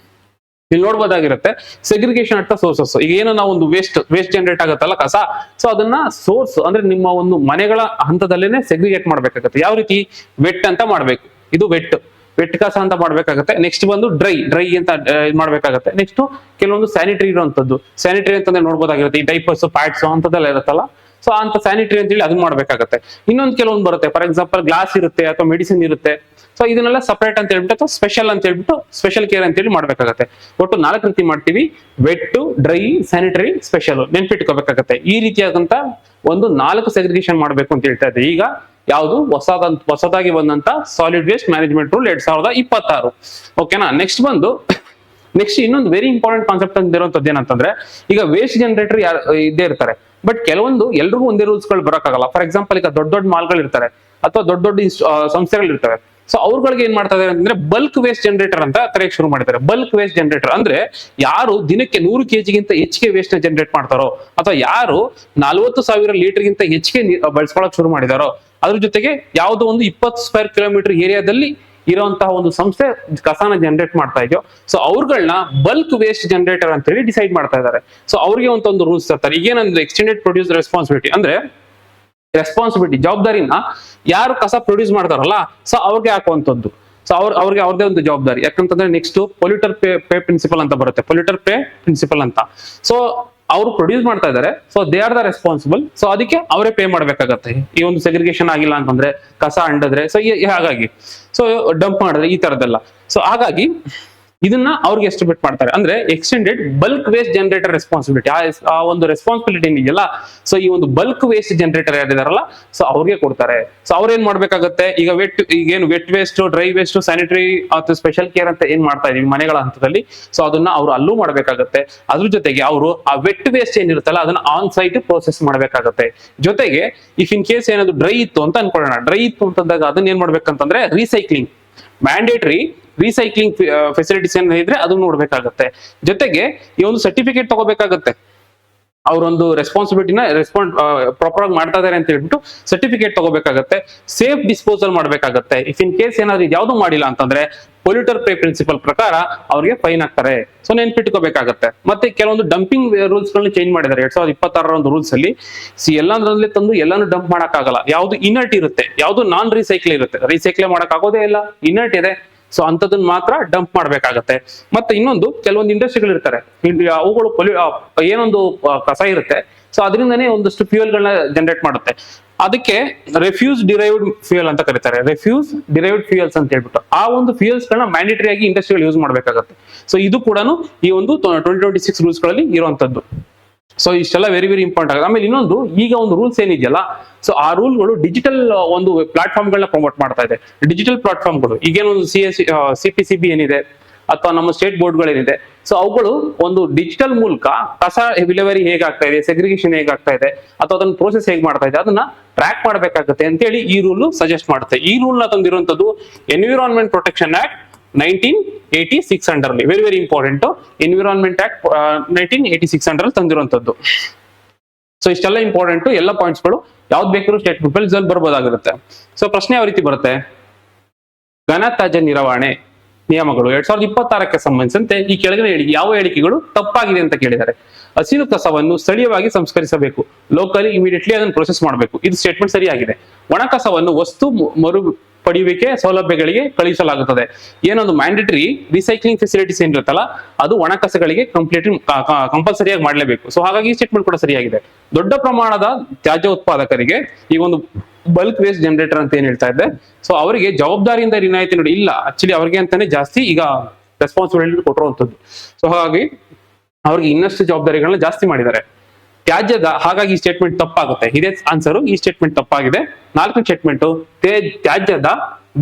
ಇಲ್ಲಿ ನೋಡ್ಬೋದಾಗಿರುತ್ತೆ, ಸೆಗ್ರಿಗೇಷನ್ ಅಟ್ ದ ಸೋರ್ಸಸ್. ಈಗ ಏನು ನಾವು ಒಂದು ವೇಸ್ಟ್ ಜನರೇಟ್ ಆಗುತ್ತಲ್ಲ ಕಸ, ಸೊ ಅದನ್ನ ಸೋರ್ಸ್ ಅಂದ್ರೆ ನಿಮ್ಮ ಒಂದು ಮನೆಗಳ ಹಂತದಲ್ಲೇನೆ ಸೆಗ್ರಿಗೇಟ್ ಮಾಡ್ಬೇಕಾಗತ್ತೆ. ಯಾವ ರೀತಿ, ವೆಟ್ ಅಂತ ಮಾಡ್ಬೇಕು, ಇದು ವೆಟ್ ಕಸ ಅಂತ ಮಾಡ್ಬೇಕಾಗತ್ತೆ. ನೆಕ್ಸ್ಟ್ ಬಂದು ಡ್ರೈ ಅಂತ ಮಾಡ್ಬೇಕಾಗತ್ತೆ. ನೆಕ್ಸ್ಟ್ ಕೆಲವೊಂದು ಸ್ಯಾನಿಟರಿ ಇರುವಂತದ್ದು, ಸ್ಯಾನಿಟರಿ ಅಂತಂದ್ರೆ ನೋಡ್ಬೋದಾಗಿರುತ್ತೆ, ಈ ಡೈಪರ್ಸ್ ಪ್ಯಾಡ್ಸ್ ಅಂತದೆಲ್ಲ ಇರುತ್ತಲ್ಲ, ಸೊ ಅಂತ ಸ್ಯಾನಿಟರಿ ಅಂತ ಹೇಳಿ ಅದನ್ನ ಮಾಡ್ಬೇಕಾಗತ್ತೆ. ಇನ್ನೊಂದು ಕೆಲವೊಂದು ಬರುತ್ತೆ, ಫಾರ್ ಎಕ್ಸಾಂಪಲ್ ಗ್ಲಾಸ್ ಇರುತ್ತೆ ಅಥವಾ ಮೆಡಿಸಿನ್ ಇರುತ್ತೆ. ಸೊ ಇದನ್ನೆಲ್ಲ ಸಪರೇಟ್ ಅಂತ ಹೇಳ್ಬಿಟ್ಟು ಅಥವಾ ಸ್ಪೆಷಲ್ ಅಂತ ಹೇಳ್ಬಿಟ್ಟು ಸ್ಪೆಷಲ್ ಕೇರ್ ಅಂತ ಹೇಳಿ ಮಾಡ್ಬೇಕಾಗತ್ತೆ. ಒಟ್ಟು 4 ರೀತಿ ಮಾಡ್ತೀವಿ, ವೆಟ್, ಡ್ರೈ, ಸ್ಯಾನಿಟರಿ, ಸ್ಪೆಷಲ್. ನೆನ್ಪಿಟ್ಕೋಬೇಕಾಗತ್ತೆ. ಈ ರೀತಿಯಾದಂತ ಒಂದು 4 ಸೆಗ್ರಿಗೇಷನ್ ಮಾಡ್ಬೇಕು ಅಂತ ಹೇಳ್ತಾ ಇದ್ದೆ. ಈಗ ಯಾವುದು ಹೊಸದಾಗಿ ಬಂದಂತ ಸಾಲಿಡ್ ವೇಸ್ಟ್ ಮ್ಯಾನೇಜ್ಮೆಂಟ್ ರೂಲ್ 2026. ಓಕೆನಾ. ನೆಕ್ಸ್ಟ್ ಇನ್ನೊಂದು ವೆರಿ ಇಂಪಾರ್ಟೆಂಟ್ ಕಾನ್ಸೆಪ್ಟ್ ಅಂದಿರುವಂತದ್ದು ಏನಂತಂದ್ರೆ, ಈಗ ವೇಸ್ಟ್ ಜನರೇಟರ್ ಇದ್ದೇ ಇರ್ತಾರೆ, ಬಟ್ ಕೆಲವೊಂದು ಎಲ್ರಿಗೂ ಒಂದೇ ರೂಲ್ಸ್ ಗಳು ಬರೋಕ್ಕಾಗಲ್ಲ. ಫಾರ್ ಎಕ್ಸಾಂಪಲ್ ಈಗ ದೊಡ್ಡ ಮಾಲ್ಗಳು ಇರ್ತಾರೆ ಅಥವಾ ದೊಡ್ಡ ಸಂಸ್ಥೆಗಳು ಇರ್ತವೆ. ಸೊ ಅವ್ರಗಳಿಗೆ ಏನ್ ಮಾಡ್ತಾ ಇದಾರೆ ಅಂದ್ರೆ ಬಲ್ಕ್ ವೇಸ್ಟ್ ಜನರೇಟರ್ ಅಂತ ಕರೆಯಕ್ಕೆ ಶುರು ಮಾಡಿದ್ದಾರೆ. ಬಲ್ಕ್ ವೇಸ್ಟ್ ಜನರೇಟರ್ ಅಂದ್ರೆ ಯಾರು ದಿನಕ್ಕೆ 100 kg ಹೆಚ್ಚಿಗೆ ವೇಸ್ಟ್ ನ ಜನರೇಟ್ ಮಾಡ್ತಾರೋ, ಅಥವಾ ಯಾರು 40,000 ಲೀಟರ್ಗಿಂತ ಹೆಚ್ಚಿಗೆ ಬಳಸ್ಕೊಳಕ್ ಶುರು ಮಾಡಿದಾರೋ, ಅದ್ರ ಜೊತೆಗೆ ಯಾವುದೋ ಒಂದು 20 ಸ್ಕ್ವೇರ್ ಕಿಲೋಮೀಟರ್ ಏರಿಯಾದಲ್ಲಿ ಇರುವಂತಹ ಒಂದು ಸಂಸ್ಥೆ ಕಸಾನ ಜನರೇಟ್ ಮಾಡ್ತಾ ಇದೆಯೋ, ಸೊ ಅವ್ರಗಳನ್ನ ಬಲ್ಕ್ ವೇಸ್ಟ್ ಜನರೇಟರ್ ಅಂತ ಹೇಳಿ ಡಿಸೈಡ್ ಮಾಡ್ತಾ ಇದ್ದಾರೆ. ಸೊ ಅವ್ರಿಗೆ ಒಂದು ರೂಲ್ಸ್ ತರ್ತಾರೆ. ಈಗೇನಂದ್ರೆ ಎಕ್ಸ್ಟೆಂಡೆಡ್ ಪ್ರೊಡ್ಯೂಸ್ ರೆಸ್ಪಾನ್ಸಿಬಿಲಿಟಿ ಅಂದ್ರೆ ಜವಾಬ್ದಾರಿನ ಯಾರು ಕಸ ಪ್ರೊಡ್ಯೂಸ್ ಮಾಡ್ತಾರಲ್ಲ, ಸೊ ಅವ್ರಿಗೆ ಹಾಕುವಂತದ್ದು. ಸೊ ಅವ್ರಿಗೆ ಅವ್ರದೇ ಒಂದು ಜವಾಬ್ದಾರಿ. ಯಾಕಂತಂದ್ರೆ ನೆಕ್ಸ್ಟ್ ಪೊಲ್ಯೂಟರ್ ಪೇ ಪ್ರಿನ್ಸಿಪಲ್ ಅಂತ ಬರುತ್ತೆ, ಪೊಲ್ಯೂಟರ್ ಪೇ ಪ್ರಿನ್ಸಿಪಲ್ ಅಂತ. ಸೊ ಅವರು ಪ್ರೊಡ್ಯೂಸ್ ಮಾಡ್ತಾ ಇದ್ದಾರೆ, so they are the responsible. So ಅದಕ್ಕೆ ಅವರೇ ಪೇ ಮಾಡ್ಬೇಕಾಗತ್ತೆ. ಈ ಒಂದು ಸೆಗ್ರಿಗೇಷನ್ ಆಗಿಲ್ಲ ಅಂತಂದ್ರೆ, ಕಸ ಅಂಡಿದ್ರೆ, ಸೊ ಹಾಗಾಗಿ ಸೊ ಡಂಪ್ ಮಾಡಿದ್ರೆ ಈ ತರದೆಲ್ಲ. ಸೊ ಹಾಗಾಗಿ ಇದನ್ನ ಅವ್ರಿಗೆ ಎಸ್ಟಿಮೇಟ್ ಮಾಡ್ತಾರೆ. ಅಂದ್ರೆ extended bulk waste generator responsibility, ಆ ಒಂದು ರೆಸ್ಪಾನ್ಸಿಬಿಲಿಟಿ ಇದೆಯಲ್ಲ, ಸೊ ಈ ಒಂದು ಬಲ್ಕ್ ವೇಸ್ಟ್ ಜನರೇಟರ್ ಯಾರಿದಾರಲ್ಲ, ಸೊ ಅವ್ರಿಗೆ ಕೊಡ್ತಾರೆ. ಸೊ ಅವ್ರ ಏನ್ ಮಾಡ್ಬೇಕಾಗತ್ತೆ, ಈಗೇನು vet waste, dry waste, sanitary ಅಥವಾ ಸ್ಪೆಷಲ್ ಕೇರ್ ಅಂತ ಏನ್ ಮಾಡ್ತಾ ಇದೀವಿ ಮನೆಗಳ ಹಂತದಲ್ಲಿ, ಸೊ ಅದನ್ನ ಅವ್ರು ಅಲ್ಲೂ ಮಾಡ್ಬೇಕಾಗತ್ತೆ. ಅದ್ರ ಜೊತೆಗೆ ಅವರು ಆ ವೆಟ್ ವೇಸ್ಟ್ ಏನಿರುತ್ತಲ್ಲ ಅದನ್ನ ಆನ್ ಸೈಟ್ ಪ್ರೋಸೆಸ್ ಮಾಡ್ಬೇಕಾಗತ್ತೆ. ಜೊತೆಗೆ ಇಫ್ ಇನ್ ಕೇಸ್ ಏನಾದ್ರು ಡ್ರೈ ಇತ್ತು ಅಂತ ಅನ್ಕೊಳ್ಳೋಣ, ಡ್ರೈ ಇತ್ತು ಅಂತಂದಾಗ ಅದನ್ನ ಏನ್ ಮಾಡ್ಬೇಕಂತಂದ್ರೆ ರಿಸೈಕ್ಲಿಂಗ್, ಮ್ಯಾಂಡೇಟರಿ ರೀಸೈಕ್ಲಿಂಗ್ ಫೆಸಿಲಿಟೀಸ್ ಏನ ಇದ್ರೆ ಅದನ್ನ ನೋಡ್ಬೇಕಾಗತ್ತೆ. ಜೊತೆಗೆ ಈ ಒಂದು ಸರ್ಟಿಫಿಕೇಟ್ ತಗೋಬೇಕಾಗತ್ತೆ. ಅವರೊಂದು ರೆಸ್ಪಾನ್ಸಿಬಿಲಿಟಿನ ಪ್ರಾಪರ್ ಆಗಿ ಮಾಡ್ತಾ ಇದಾರೆ ಅಂತ ಹೇಳ್ಬಿಟ್ಟು ಸರ್ಟಿಫಿಕೇಟ್ ತಗೋಬೇಕಾಗತ್ತೆ. ಸೇಫ್ ಡಿಸ್ಪೋಸಲ್ ಮಾಡ್ಬೇಕಾಗತ್ತೆ. ಇಫ್ ಇನ್ ಕೇಸ್ ಏನಾದ್ರು ಯಾವ್ದು ಮಾಡಿಲ್ಲ ಅಂತಂದ್ರೆ ಪೊಲ್ಯೂಟರ್ ಪೇ ಪ್ರಿನ್ಸಿಪಲ್ ಪ್ರಕಾರ ಅವ್ರಿಗೆ ಫೈನ್ ಹಾಕ್ತಾರೆ. ಸೊ ನೆನ್ಪಿಟ್ಕೋಬೇಕಾಗತ್ತೆ. ಮತ್ತೆ ಕೆಲವೊಂದು ಡಂಪಿಂಗ್ ರೂಲ್ಸ್ ಗಳನ್ನ ಚೇಂಜ್ ಮಾಡಿದ್ದಾರೆ 2026 ಒಂದು ರೂಲ್ಸ್ ಅಲ್ಲಿ. ಎಲ್ಲಾದ್ರಲ್ಲೇ ತಂದು ಎಲ್ಲಾನು ಡಂಪ್ ಮಾಡಕ್ ಆಗಲ್ಲ. ಯಾವ್ದು ಇನರ್ಟ್ ಇರುತ್ತೆ, ಯಾವ್ದು ನಾನ್ ರೀಸೈಕ್ಲ್ ಇರುತ್ತೆ, ರೀಸೈಕ್ಲ್ ಮಾಡಕ್ ಆಗೋದೇ ಇಲ್ಲ, ಇನರ್ಟ್ ಇದೆ. ಸೊ ಅಂತದನ್ನ ಮಾತ್ರ ಡಂಪ್ ಮಾಡ್ಬೇಕಾಗತ್ತೆ. ಮತ್ತೆ ಇನ್ನೊಂದು ಕೆಲವೊಂದು ಇಂಡಸ್ಟ್ರಿಗಳು ಇರ್ತಾರೆ, ಅವುಗಳು ಏನೊಂದು ಕಸ ಇರುತ್ತೆ, ಸೊ ಅದರಿಂದನೇ ಒಂದಷ್ಟು ಫ್ಯೂಯಲ್ ಗಳನ್ನ ಜನರೇಟ್ ಮಾಡುತ್ತೆ. ಅದಕ್ಕೆ ರೆಫ್ಯೂಸ್ ಡಿರೈವ್ಡ್ ಫ್ಯೂಯಲ್ ಅಂತ ಕರೀತಾರೆ. ರೆಫ್ಯೂಸ್ ಡಿರೈವ್ಡ್ ಫ್ಯೂಯಲ್ಸ್ ಅಂತ ಹೇಳ್ಬಿಟ್ಟು ಆ ಒಂದು ಫ್ಯೂಯಲ್ಸ್ ಗಳನ್ನ ಮ್ಯಾಂಡೇಟರಿ ಆಗಿ ಇಂಡಸ್ಟ್ರಿಗಳು ಯೂಸ್ ಮಾಡ್ಬೇಕಾಗತ್ತೆ. ಸೊ ಇದು ಕೂಡ ಈ ಒಂದು 2026 ರೂಲ್ಸ್ ಗಳಲ್ಲಿ ಇರುವಂತದ್ದು. ಸೊ ಇಷ್ಟೆಲ್ಲ ವೆರಿ ಇಂಪಾರ್ಟೆಂಟ್ ಆಗುತ್ತೆ. ಆಮೇಲೆ ಇನ್ನೊಂದು, ಈಗ ಒಂದು ರೂಲ್ಸ್ ಏನಿದೆಯಲ್ಲ, ಸೊ ಆ ರೂಲ್ಗಳು ಡಿಜಿಟಲ್ ಒಂದು ಪ್ಲಾಟ್ಫಾರ್ಮ್ ಗಳನ್ನ ಪ್ರಮೋಟ್ ಮಾಡ್ತಾ ಇದೆ. ಡಿಜಿಟಲ್ ಪ್ಲಾಟ್ಫಾರ್ಮ್ಗಳು ಈಗೇನೊಂದು CPCB ಏನಿದೆ, ಅಥವಾ ನಮ್ಮ ಸ್ಟೇಟ್ ಬೋರ್ಡ್ಗಳೇನಿದೆ, ಸೊ ಅವುಗಳು ಒಂದು ಡಿಜಿಟಲ್ ಮೂಲಕ ಕಸ ವಿಲೇವಾರಿ ಹೇಗಾಗ್ತಾ ಇದೆ, ಸೆಗ್ರಿಗೇಷನ್ ಹೇಗಾಗ್ತಾ ಇದೆ, ಅಥವಾ ಅದನ್ನ ಪ್ರೋಸೆಸ್ ಹೇಗೆ ಮಾಡ್ತಾ ಇದೆ ಅದನ್ನ ಟ್ರ್ಯಾಕ್ ಮಾಡಬೇಕಾಗುತ್ತೆ ಅಂತೇಳಿ ಈ ರೂಲ್ ಸಜೆಸ್ಟ್ ಮಾಡುತ್ತೆ. ಈ ರೂಲ್ ನ ತಂದಿರುವಂತದ್ದು ಎನ್ವಿರಾನ್ಮೆಂಟ್ ಪ್ರೊಟೆಕ್ಷನ್ ಆಕ್ಟ್ 1986 ಅಂಡರ್ಲಿ. Very very important. Environment act 1986 under ತಂದಿರುವಂತದ್ದು. ಸೊ ಇಷ್ಟೆಲ್ಲ ಇಂಪಾರ್ಟೆಂಟ್, ಎಲ್ಲ ಪಾಯಿಂಟ್ಸ್ ಗಳು ಯಾವ್ದು ಬೇಕಾದ್ರೂ ಸ್ಟೇಟ್ ಪ್ರೊಪಲ್ಸ್ ಅಲ್ಲಿ ಬರ್ಬೋದಾಗಿರುತ್ತೆ. ಸೊ ಪ್ರಶ್ನೆ ಯಾವ ರೀತಿ ಬರುತ್ತೆ, ಘನತ್ಯಾಜ್ಯ ನಿರ್ವಹಣೆ ನಿಯಮಗಳು 2026ಕ್ಕೆ ಸಂಬಂಧಿಸಿದಂತೆ ಈ ಕೆಳಗಿನ ಯಾವ ಹೇಳಿಕೆಗಳು ತಪ್ಪಾಗಿದೆ ಅಂತ ಕೇಳಿದ್ದಾರೆ. ಹಸಿರು ಕಸವನ್ನು ಸ್ಥಳೀಯವಾಗಿ ಸಂಸ್ಕರಿಸಬೇಕು, ಲೋಕಲಿ ಇಮಿಡಿಯೇಟ್ಲಿ ಅದನ್ನು ಪ್ರೊಸೆಸ್ ಮಾಡಬೇಕು, ಇದು ಸ್ಟೇಟ್ಮೆಂಟ್ ಸರಿಯಾಗಿದೆ. ಒಣ ಕಸವನ್ನು ವಸ್ತು ಮರು ಪಡೆಯುವಿಕೆ ಸೌಲಭ್ಯಗಳಿಗೆ ಕಳುಹಿಸಲಾಗುತ್ತದೆ. ಏನೊಂದು ಮ್ಯಾಂಡೇಟರಿ ರಿಸೈಕ್ಲಿಂಗ್ ಫೆಸಿಲಿಟೀಸ್ ಏನಿರುತ್ತಲ್ಲ ಅದು ಒಣ ಕಸಗಳಿಗೆ ಕಂಪಲ್ಸರಿಯಾಗಿ ಮಾಡಲೇಬೇಕು. ಸೊ ಹಾಗಾಗಿ ಈ ಸ್ಟೇಟ್ಮೆಂಟ್ ಕೂಡ ಸರಿಯಾಗಿದೆ. ದೊಡ್ಡ ಪ್ರಮಾಣದ ತ್ಯಾಜ್ಯ ಉತ್ಪಾದಕರಿಗೆ ಈ ಒಂದು ಬಲ್ಕ್ ವೇಸ್ಟ್ ಜನರೇಟರ್ ಅಂತ ಏನ್ ಹೇಳ್ತಾ ಇದ್ದೆ, ಸೊ ಅವರಿಗೆ ಜವಾಬ್ದಾರಿಯಿಂದ ರಿನಾಯಿತಿ ನೋಡಿ ಇಲ್ಲ, ಆಕ್ಚುಲಿ ಅವ್ರಿಗೆ ಅಂತಾನೆ ಜಾಸ್ತಿ ಈಗ ರೆಸ್ಪಾನ್ಸಿಬಿಲಿಟಿ ಕೊಟ್ಟಿರುವಂತದ್ದು. ಸೊ ಹಾಗಾಗಿ ಅವ್ರಿಗೆ ಇನ್ನಷ್ಟು ಜವಾಬ್ದಾರಿಗಳನ್ನ ಜಾಸ್ತಿ ಮಾಡಿದ್ದಾರೆ. ತ್ಯಾಜ್ಯದ ಹಾಗಾಗಿ ಈ ಸ್ಟೇಟ್ಮೆಂಟ್ ತಪ್ಪಾಗುತ್ತೆ. ಇದೇ ಆನ್ಸರ್, ಈ ಸ್ಟೇಟ್ಮೆಂಟ್ ತಪ್ಪಾಗಿದೆ. 4ನೇ ಸ್ಟೇಟ್ಮೆಂಟ್ ತ್ಯಾಜ್ಯದ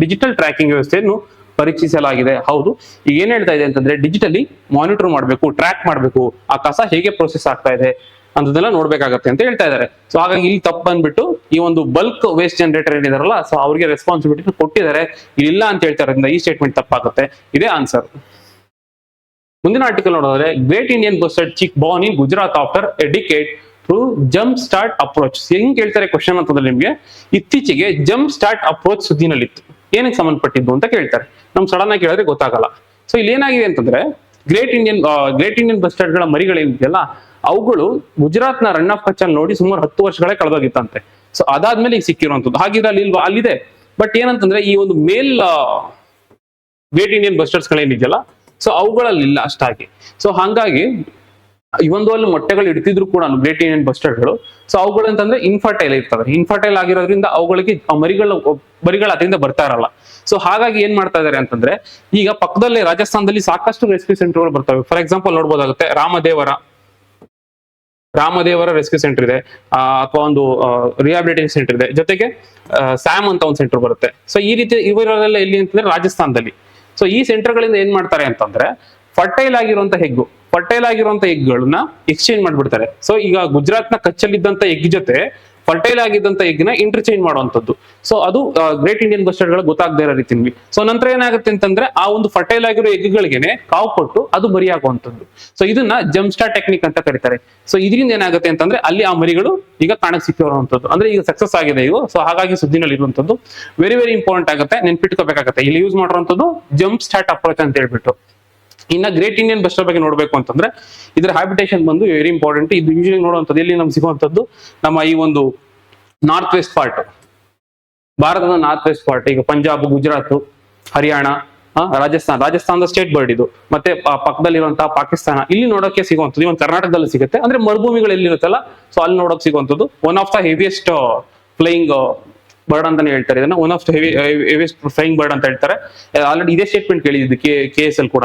ಡಿಜಿಟಲ್ ಟ್ರ್ಯಾಕಿಂಗ್ ವ್ಯವಸ್ಥೆಯನ್ನು ಪರೀಕ್ಷಿಸಲಾಗಿದೆ. ಹೌದು, ಈಗ ಏನ್ ಹೇಳ್ತಾ ಇದೆ ಅಂತಂದ್ರೆ ಡಿಜಿಟಲಿ ಮಾನಿಟರ್ ಮಾಡಬೇಕು, ಟ್ರ್ಯಾಕ್ ಮಾಡಬೇಕು, ಆ ಕಸ ಹೇಗೆ ಪ್ರೋಸೆಸ್ ಆಗ್ತಾ ಇದೆ ಅಂತದೆಲ್ಲ ನೋಡ್ಬೇಕಾಗತ್ತೆ ಅಂತ ಹೇಳ್ತಾ ಇದ್ದಾರೆ. ಸೊ ಹಾಗಾಗಿ ಇಲ್ಲಿ ತಪ್ಪು ಬಂದ್ಬಿಟ್ಟು ಈ ಒಂದು ಬಲ್ಕ್ ವೇಸ್ಟ್ ಜನರೇಟರ್ ಏನಿದಾರಲ್ಲ, ಸೊ ಅವ್ರಿಗೆ ರೆಸ್ಪಾನ್ಸಿಬಿಲಿಟಿ ಕೊಟ್ಟಿದ್ದಾರೆ, ಇಲ್ಲ ಅಂತ ಹೇಳ್ತಾ ಇರೋದ್ರಿಂದ ಈ ಸ್ಟೇಟ್ಮೆಂಟ್ ತಪ್ಪಾಗುತ್ತೆ. ಇದೇ ಆನ್ಸರ್. ಮುಂದಿನ ಆರ್ಟಿಕಲ್ ನೋಡಿದ್ರೆ great Indian bustard chick born in Gujarat after a decade through jump start approach. ಹೆಂಗ್ ಕೇಳ್ತಾರೆ ಕ್ವಶನ್ ಅಂತಂದ್ರೆ ನಿಮ್ಗೆ, ಇತ್ತೀಚೆಗೆ ಜಂಪ್ ಸ್ಟಾರ್ಟ್ ಅಪ್ರೋಚ್ ಸುದ್ದಿನಲ್ಲಿತ್ತು, ಏನಕ್ಕೆ ಸಂಬಂಧಪಟ್ಟಿದ್ದು ಅಂತ ಕೇಳ್ತಾರೆ. ನಮ್ ಸಡನ್ ಆಗಿ ಕೇಳಿದ್ರೆ ಗೊತ್ತಾಗಲ್ಲ. ಸೊ ಇಲ್ಲಿ ಏನಾಗಿದೆ ಅಂತಂದ್ರೆ ಗ್ರೇಟ್ ಇಂಡಿಯನ್ ಬಸ್ಟರ್ಡ್ ಗಳ ಮರಿಗಳೇನಿದೆಯಲ್ಲ ಅವುಗಳು ಗುಜರಾತ್ ನ ರನ್ ಆಫ್ ಕಚ್ ಅಲ್ಲಿ ನೋಡಿ ಸುಮಾರು 10 ವರ್ಷಗಳೇ ಕಳೆದೋಗಿತ್ತಂತೆ. ಸೊ ಅದಾದ್ಮೇಲೆ ಈಗ ಸಿಕ್ಕಿರುವಂತದ್ದು. ಹಾಗಿದ್ರೆ ಅಲ್ಲಿ ಇಲ್ವಾ, ಅಲ್ಲಿದೆ. ಬಟ್ ಏನಂತಂದ್ರೆ ಈ ಒಂದು ಮೇಲ್ ಗ್ರೇಟ್ ಇಂಡಿಯನ್ ಬಸ್ಟರ್ಸ್ ಗಳೇನಿದೆಯಲ್ಲ ಸೊ ಅವುಗಳಲ್ಲಿ ಇಲ್ಲ ಅಷ್ಟಾಗಿ. ಸೊ ಹಾಗಾಗಿ ಇವೊಂದು ಅಲ್ಲಿ ಮೊಟ್ಟೆಗಳು ಇಡ್ತಿದ್ರು ಕೂಡ ಗ್ರೇಟ್ ಇಂಡಿಯನ್ ಬಸ್ಟರ್ಡ್ಗಳು, ಸೊ ಅವುಗಳು ಅಂತಂದ್ರೆ ಇನ್ಫರ್ಟೈಲ್ ಇರ್ತವೆ. ಇನ್ಫರ್ಟೈಲ್ ಆಗಿರೋದ್ರಿಂದ ಅವುಗಳಿಗೆ ಮರಿಗಳು ಅದರಿಂದ ಬರ್ತಾ ಇರಲ್ಲ. ಸೊ ಹಾಗಾಗಿ ಏನ್ ಮಾಡ್ತಾ ಇದಾರೆ ಅಂತಂದ್ರೆ ಈಗ ಪಕ್ಕದಲ್ಲೇ ರಾಜಸ್ಥಾನದಲ್ಲಿ ಸಾಕಷ್ಟು ರೆಸ್ಕ್ಯೂ ಸೆಂಟರ್ಗಳು ಬರ್ತವೆ. ಫಾರ್ ಎಕ್ಸಾಂಪಲ್ ನೋಡ್ಬೋದಾಗುತ್ತೆ, ರಾಮದೇವರ ರೆಸ್ಕ್ಯೂ ಸೆಂಟರ್ ಇದೆ, ಅಥವಾ ಒಂದು ರಿಹಾಬಿಲಿಟೇಷನ್ ಸೆಂಟರ್ ಇದೆ, ಜೊತೆಗೆ ಸ್ಯಾಮ್ ಅಂತ ಒಂದು ಸೆಂಟರ್ ಬರುತ್ತೆ. ಸೊ ಈ ರೀತಿ ಇವರೆಲ್ಲ ಎಲ್ಲಿ ಅಂತಂದ್ರೆ ರಾಜಸ್ಥಾನದಲ್ಲಿ. ಸೊ ಈ ಸೆಂಟರ್ ಗಳಿಂದ ಏನ್ ಮಾಡ್ತಾರೆ ಅಂತಂದ್ರೆ ಫರ್ಟೈಲ್ ಆಗಿರುವಂತ ಎಗ್ಗಳನ್ನ ಎಕ್ಸ್ಚೇಂಜ್ ಮಾಡ್ಬಿಡ್ತಾರೆ. ಸೊ ಈಗ ಗುಜರಾತ್ ನ ಕಚ್ಚಲ್ಲಿದ್ದಂತ ಎಗ್ ಜೊತೆ ಫರ್ಟೈಲ್ ಆಗಿದ್ದಂತ ಎಗ್ನ ಇಂಟರ್ಚೇಂಜ್ ಮಾಡುವಂತದ್ದು. ಸೊ ಅದು ಗ್ರೇಟ್ ಇಂಡಿಯನ್ ಬಸ್ಟರ್ಡ್ ಗಳು ಗೊತ್ತಾಗದೇ ಇರೋ ರೀತಿ. ಸೊ ನಂತರ ಏನಾಗುತ್ತೆ ಅಂತಂದ್ರೆ ಆ ಒಂದು ಫರ್ಟೈಲ್ ಆಗಿರೋ ಎಗ್ಗಳಿಗೆ ಕಾವು ಕೊಟ್ಟು ಅದು ಮರಿಯಾಗುವಂತದ್ದು. ಸೊ ಇದನ್ನ ಜಂಪ್ ಸ್ಟಾರ್ ಟೆಕ್ನಿಕ್ ಅಂತ ಕರೀತಾರೆ. ಸೊ ಇದರಿಂದ ಏನಾಗುತ್ತೆ ಅಂತಂದ್ರೆ ಅಲ್ಲಿ ಆ ಮರಿಗಳು ಈಗ ಕಾಣಕ್ ಸಿಕ್ಕಿರುವಂತದ್ದು, ಅಂದ್ರೆ ಈಗ ಸಕ್ಸಸ್ ಆಗಿದೆ ಇವು. ಸೊ ಹಾಗಾಗಿ ಸುದ್ದಿನಲ್ಲಿ ಇರುವಂತದ್ದು ವೆರಿ ವೆರಿ ಇಂಪಾರ್ಟೆಂಟ್ ಆಗುತ್ತೆ, ನೆನ್ಪಿಟ್ಕೋಬೇಕಾಗತ್ತೆ. ಇಲ್ಲಿ ಯೂಸ್ ಮಾಡಿರುವಂತದ್ದು ಜಂಪ್ ಸ್ಟಾರ್ಟ್ ಅಪ್ರೋಚ್ ಅಂತ ಹೇಳ್ಬಿಟ್ಟು. ಇನ್ನ ಗ್ರೇಟ್ ಇಂಡಿಯನ್ ಬಸ್ಟರ್ ಬಗ್ಗೆ ನೋಡ್ಬೇಕು ಅಂತಂದ್ರೆ ಇದ್ರ ಹ್ಯಾಬಿಟೇಷನ್ ಬಂದು ವೆರಿ ಇಂಪಾರ್ಟೆಂಟ್. ಇದು ಯೂಶಲಿ ನೋಡುವಂಥದ್ದು ಎಲ್ಲಿ ನಮ್ಗೆ ಸಿಗುವಂತದ್ದು ನಮ್ಮ ಈ ಒಂದು ನಾರ್ತ್ ವೆಸ್ಟ್ ಪಾರ್ಟ್, ಭಾರತದ ನಾರ್ತ್ ವೆಸ್ಟ್ ಪಾರ್ಟ್, ಈಗ ಪಂಜಾಬ್, ಗುಜರಾತ್, ಹರಿಯಾಣ, ರಾಜಸ್ಥಾನದ ಸ್ಟೇಟ್ ಬರ್ಡ್ ಇದು, ಮತ್ತೆ ಪಕ್ಕದಲ್ಲಿರುವಂತಹ ಪಾಕಿಸ್ತಾನ, ಇಲ್ಲಿ ನೋಡೋಕೆ ಸಿಗುವಂಥದ್ದು. ಇವನ್ ಕರ್ನಾಟಕದಲ್ಲಿ ಸಿಗುತ್ತೆ, ಅಂದ್ರೆ ಮರುಭೂಮಿಗಳು ಎಲ್ಲಿರುತ್ತಲ್ಲ ಸೊ ಅಲ್ಲಿ ನೋಡೋಕೆ ಸಿಗುವಂಥದ್ದು. One of the heaviest flying bird ಅಂತಾನೆ ಹೇಳ್ತಾರೆ ಇದನ್ನ, one of the heaviest flying bird ಅಂತ ಹೇಳ್ತಾರೆ. ಆಲ್ರೆಡಿ ಇದೇ ಸ್ಟೇಟ್ಮೆಂಟ್ ಕೇಳಿದ್ದು KSL ಕೂಡ.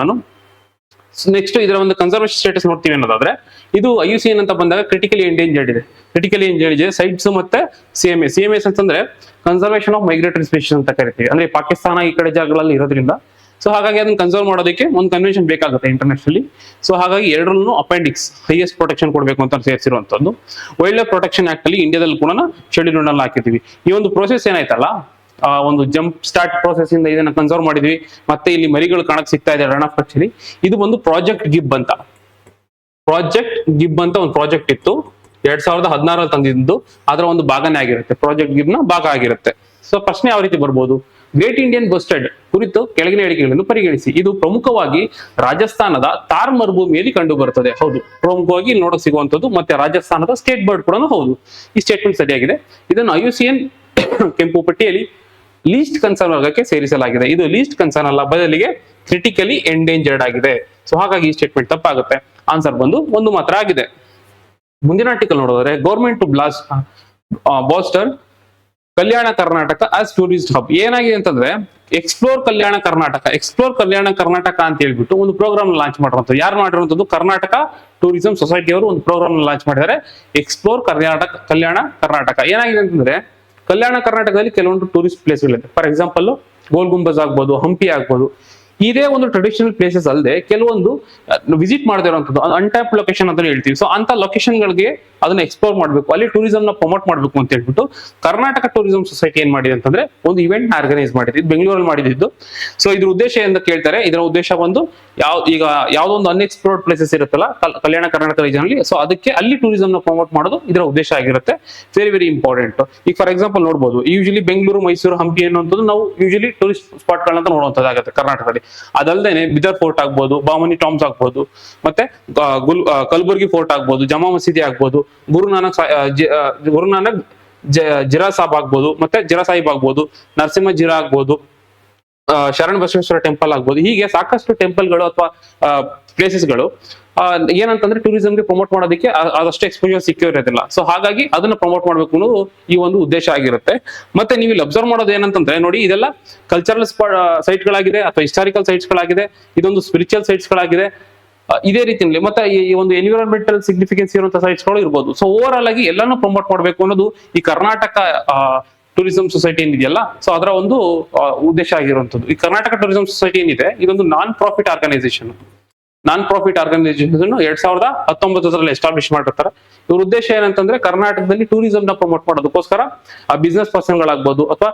ನೆಕ್ಸ್ಟ್ ಇದರ ಒಂದು ಕನ್ಸರ್ವೇಷನ್ ಸ್ಟೇಟಸ್ ನೋಡ್ತೀವಿ ಅನ್ನೋದಾದ್ರೆ ಇದು IUCN ಅಂತ ಬಂದಾಗ ಕ್ರಿಟಿಕಲಿ ಎಂಡೇಂಜರ್ಡ್ ಇದೆ, ಸೈಟ್ಸ್ ಮತ್ತೆ CMS ಅಂತಂದ್ರೆ ಕನ್ಸರ್ವೇಷನ್ ಆಫ್ ಮೈಗ್ರೇಟರಿ ಸ್ಪೀಶೀಸ್ ಅಂತ ಕರಿತೀವಿ. ಅಂದ್ರೆ ಪಾಕಿಸ್ತಾನ ಈ ಕಡೆ ಜಾಗಗಳಲ್ಲಿ ಇರೋದ್ರಿಂದ ಸೊ ಹಾಗಾಗಿ ಅದನ್ನ ಕನ್ಸರ್ವ್ ಮಾಡೋದಕ್ಕೆ ಒಂದು ಕನ್ವೆನ್ಷನ್ ಬೇಕಾಗುತ್ತೆ ಇಂಟರ್ನ್ಯಾಷನಲಿ. ಸೊ ಹಾಗಾಗಿ ಎರಡರಲ್ಲೂ ಅಪೆಂಡಿಕ್ಸ್ ಹೈಯೆಸ್ಟ್ ಪ್ರೊಟೆಕ್ಷನ್ ಕೊಡಬೇಕು ಅಂತ ಸೇರಿಸಿರುವಂತದ್ದು. ವೈಲ್ಡ್ ಲೈಫ್ ಪ್ರೊಟೆಕ್ಷನ್ ಆಕ್ಟ್ ಅಲ್ಲಿ ಇಂಡಿಯಾದಲ್ಲಿ ಕೂಡ ಶೆಡ್ಯೂಲ್ ಅಲ್ಲಿ ಹಾಕಿದ್ವಿ. ಈ ಒಂದು ಪ್ರೋಸೆಸ್ ಏನಾಯ್ತಲ್ಲ, ಒಂದು ಜಂಪ್ ಸ್ಟಾರ್ಟ್ ಪ್ರೋಸೆಸ್ ಇಂದ ಇದನ್ನ ಕನ್ಸರ್ವ್ ಮಾಡಿದ್ವಿ. ಮತ್ತೆ ಇಲ್ಲಿ ಮರಿಗಳು ಕಾಣಕ್ ಸಿಗ್ತಾ ಇದೆ ರನ್ ಆಫ್ ಕಚ್. ಇದು ಒಂದು ಪ್ರಾಜೆಕ್ಟ್ ಗಿಬ್ ಅಂತ ಒಂದು ಪ್ರಾಜೆಕ್ಟ್ ಇತ್ತು 2016 ತಂದಿದ್ದು. ಅದರ ಒಂದು ಭಾಗನೇ ಆಗಿರುತ್ತೆ, ಪ್ರಾಜೆಕ್ಟ್ ಗಿಬ್ ನ ಭಾಗ ಆಗಿರುತ್ತೆ. ಸೊ ಪ್ರಶ್ನೆ ಯಾವ ರೀತಿ ಬರ್ಬೋದು, ಗ್ರೇಟ್ ಇಂಡಿಯನ್ ಬಸ್ಟರ್ಡ್ ಕುರಿತು ಕೆಳಗಿನ ಹೇಳಿಕೆಗಳನ್ನು ಪರಿಗಣಿಸಿ. ಇದು ಪ್ರಮುಖವಾಗಿ ರಾಜಸ್ಥಾನದ ತಾರ್ ಮರುಭೂಮಿಯಲ್ಲಿ ಕಂಡು ಬರುತ್ತದೆ. ಹೌದು, ಪ್ರಮುಖವಾಗಿ ನೋಡಕ್ ಸಿಗುವಂತದ್ದು. ಮತ್ತೆ ರಾಜಸ್ಥಾನದ ಸ್ಟೇಟ್ ಬರ್ಡ್ ಕೂಡ ಹೌದು. ಈ ಸ್ಟೇಟ್ಮೆಂಟ್ ಸರಿಯಾಗಿದೆ. ಇದನ್ನು IUCN ಕೆಂಪು ಪಟ್ಟಿಯಲ್ಲಿ ಲೀಸ್ಟ್ ಕನ್ಸರ್ನ್ ವರ್ಗಕ್ಕೆ ಸೇರಿಸಲಾಗಿದೆ. ಇದು ಲೀಸ್ಟ್ ಕನ್ಸರ್ನ್ ಅಲ್ಲ, ಬದಲಿಗೆ ಕ್ರಿಟಿಕಲಿ ಎಂಡೇಂಜರ್ಡ್ ಆಗಿದೆ. ಸೊ ಹಾಗಾಗಿ ಈ ಸ್ಟೇಟ್ಮೆಂಟ್ ತಪ್ಪಾಗುತ್ತೆ. ಆನ್ಸರ್ ಬಂದು ಒಂದು ಮಾತ್ರ ಆಗಿದೆ. ಮುಂದಿನ ಆರ್ಟಿಕಲ್ ನೋಡಿದ್ರೆ government to bolster Kalyana Karnataka as tourist hub. ಏನಾಗಿದೆ ಅಂತಂದ್ರೆ ಎಕ್ಸ್ಪ್ಲೋರ್ ಕಲ್ಯಾಣ ಕರ್ನಾಟಕ ಅಂತ ಹೇಳ್ಬಿಟ್ಟು ಒಂದು ಪ್ರೋಗ್ರಾಮ್ ಲಾಂಚ್ ಮಾಡಿರುವಂತದ್ದು. ಯಾರು ಮಾಡಿರುವಂತದ್ದು, ಕರ್ನಾಟಕ ಟೂರಿಸಂ ಸೊಸೈಟಿ ಅವರು ಒಂದು ಪ್ರೋಗ್ರಾಮ್ ಲಾಂಚ್ ಮಾಡಿದ್ದಾರೆ, ಎಕ್ಸ್ಪ್ಲೋರ್ ಕಲ್ಯಾಣ ಕರ್ನಾಟಕ. ಏನಾಗಿದೆ ಅಂತಂದ್ರೆ ಕಲ್ಯಾಣ ಕರ್ನಾಟಕದಲ್ಲಿ ಕೆಲವೊಂದು tourist ಪ್ಲೇಸ್ಗಳಿದೆ. For example Gol Gumbaz ಆಗ್ಬೋದು, ಹಂಪಿ ಆಗ್ಬೋದು. ಇದೇ ಒಂದು ಟ್ರೆಡಿಷನಲ್ ಪ್ಲೇಸಸ್ ಅಲ್ಲದೆ ಕೆಲವೊಂದು ವಿಸಿಟ್ ಮಾಡದೇ ಇರುವಂತದ್ದು ಅನ್ಟ್ಯಾಪ್ ಲೊಕೇಶನ್ ಅಂತ ಹೇಳ್ತೀವಿ. ಸೊ ಅಂತ ಲೊಕೇಶನ್ ಗಳಿಗೆ ಅದನ್ನ ಎಕ್ಸ್ಪ್ಲೋರ್ ಮಾಡಬೇಕು, ಅಲ್ಲಿ ಟೂರಿಸಂ ನ ಪ್ರಮೋಟ್ ಮಾಡಬೇಕು ಅಂತ ಹೇಳ್ಬಿಟ್ಟು ಕರ್ನಾಟಕ ಟೂರಿಸಂ ಸೊಸೈಟಿ ಏನ್ ಮಾಡಿದೆ ಅಂತಂದ್ರೆ ಒಂದು ಇವೆಂಟ್ ಆರ್ಗನೈಸ್ ಮಾಡಿದೆ. ಇದು ಬೆಂಗಳೂರಲ್ಲಿ ಮಾಡಿದ್ದು. ಸೊ ಇದ್ರ ಉದ್ದೇಶ ಅಂತ ಕೇಳ್ತಾರೆ, ಇದರ ಉದ್ದೇಶ ಒಂದು ಈಗ ಯಾವ್ದೊಂದು ಅನ್ಎಕ್ಸ್ಪ್ಲೋರ್ಡ್ ಪ್ಲೇಸಸ್ ಇರುತ್ತಲ್ಲ ಕಲ್ಯಾಣ ಕರ್ನಾಟಕ ರೀಜನ್ ಅಲ್ಲಿ, ಸೊ ಅದಕ್ಕೆ ಅಲ್ಲಿ ಟೂರಿಸಂ ನ ಪ್ರಮೋಟ್ ಮಾಡೋದು ಇದರ ಉದ್ದೇಶ ಆಗಿರುತ್ತೆ. Very very important. ಈಗ ಫಾರ್ ಎಕ್ಸಾಂಪಲ್ ನೋಡಬಹುದು, ಯೂಶಲಿ ಬೆಂಗಳೂರು, ಮೈಸೂರು, ಹಂಪಿ ಅನ್ನುವಂಥದ್ದು ನಾವು ಯೂಶಲಿ ಟೂರಿಸ್ಟ್ ಸ್ಪಾಟ್ ಗಳಂತ ನೋಡುವಂತದ್ದಾಗುತ್ತೆ ಕರ್ನಾಟಕದಲ್ಲಿ. ಅದಲ್ಲದೆ ಬಿದರ್ ಫೋರ್ಟ್ ಆಗ್ಬೋದು, ಬಾಮನಿ ಟಾಮ್ಸ್ ಆಗ್ಬೋದು, ಮತ್ತೆ ಕಲಬುರ್ಗಿ ಫೋರ್ಟ್ ಆಗ್ಬೋದು, ಜಮಾ ಮಸೀದಿ ಆಗ್ಬೋದು, ಗುರುನಾನಕ್ ಜಿರಾ ಸಾಬ್ ಆಗ್ಬೋದು, ಮತ್ತೆ ಜಿರಾ ಸಾಹಿಬ್ ಆಗ್ಬೋದು, ನರಸಿಂಹ ಜಿರಾ ಆಗ್ಬೋದು, ಶರಣ ಬಸವೇಶ್ವರ ಟೆಂಪಲ್ ಆಗ್ಬೋದು. ಹೀಗೆ ಸಾಕಷ್ಟು ಟೆಂಪಲ್ಗಳು ಅಥವಾ ಪ್ಲೇಸಸ್ಗಳು ಏನಂತಂದ್ರೆ ಟೂರಿಸಂಗೆ ಪ್ರಮೋಟ್ ಮಾಡೋದಕ್ಕೆ ಅದಷ್ಟು ಎಕ್ಸ್ಪೋಜರ್ ಸಿಕ್ಕಿರೋದಿಲ್ಲ. ಸೊ ಹಾಗಾಗಿ ಅದನ್ನ ಪ್ರಮೋಟ್ ಮಾಡ್ಬೇಕು ಅನ್ನೋದು ಈ ಒಂದು ಉದ್ದೇಶ ಆಗಿರುತ್ತೆ. ಮತ್ತೆ ನೀವು ಇಲ್ಲಿ ಅಬ್ಸರ್ವ್ ಮಾಡೋದು ಏನಂತಂದ್ರೆ ನೋಡಿ, ಇದೆಲ್ಲ ಕಲ್ಚರಲ್ ಸೈಟ್ ಗಳಾಗಿದೆ ಅಥವಾ ಹಿಸ್ಟಾರಿಕಲ್ ಸೈಟ್ಸ್ ಗಳಾಗಿದೆ, ಇದೊಂದು ಸ್ಪಿರಿಚುವಲ್ ಸೈಟ್ಸ್ ಗಳಾಗಿದೆ. ಇದೇ ರೀತಿಯಲ್ಲಿ ಮತ್ತೆ ಈ ಒಂದು ಎನ್ವಿರಾನ್ಮೆಂಟಲ್ ಸಿಗ್ನಿಫಿಕೆನ್ಸ್ ಇರುವಂತಹ ಸೈಟ್ಸ್ ಗಳು ಇರ್ಬೋದು. ಸೊ ಓವರ್ ಆಲ್ ಆಗಿ ಎಲ್ಲಾನು ಪ್ರಮೋಟ್ ಮಾಡಬೇಕು ಅನ್ನೋದು ಈ ಕರ್ನಾಟಕ ಟೂರಿಸಂ ಸೊಸೈಟಿ ಏನಿದೆಯಲ್ಲ, ಸೊ ಅದರ ಒಂದು ಉದ್ದೇಶ ಆಗಿರುವಂತದ್ದು. ಈ ಕರ್ನಾಟಕ ಟೂರಿಸಂ ಸೊಸೈಟಿ ಏನಿದೆ ಇದೊಂದು ನಾನ್ ಪ್ರಾಫಿಟ್ ಆರ್ಗನೈಸೇಷನ್ 2019 ಎಸ್ಟಾಬ್ಲಿಷ್ ಮಾಡಿರ್ತಾರೆ. ಇವ್ರ ಉದ್ದೇಶ ಏನಂತಂದ್ರೆ ಕರ್ನಾಟಕದಲ್ಲಿ ಟೂರಿಸಂ ನ ಪ್ರಮೋಟ್ ಮಾಡೋದಕ್ಕೋಸ್ಕರ ಬಿಸ್ನೆಸ್ ಪರ್ಸನ್ ಗಳಾಗ್ಬೋದು ಅಥವಾ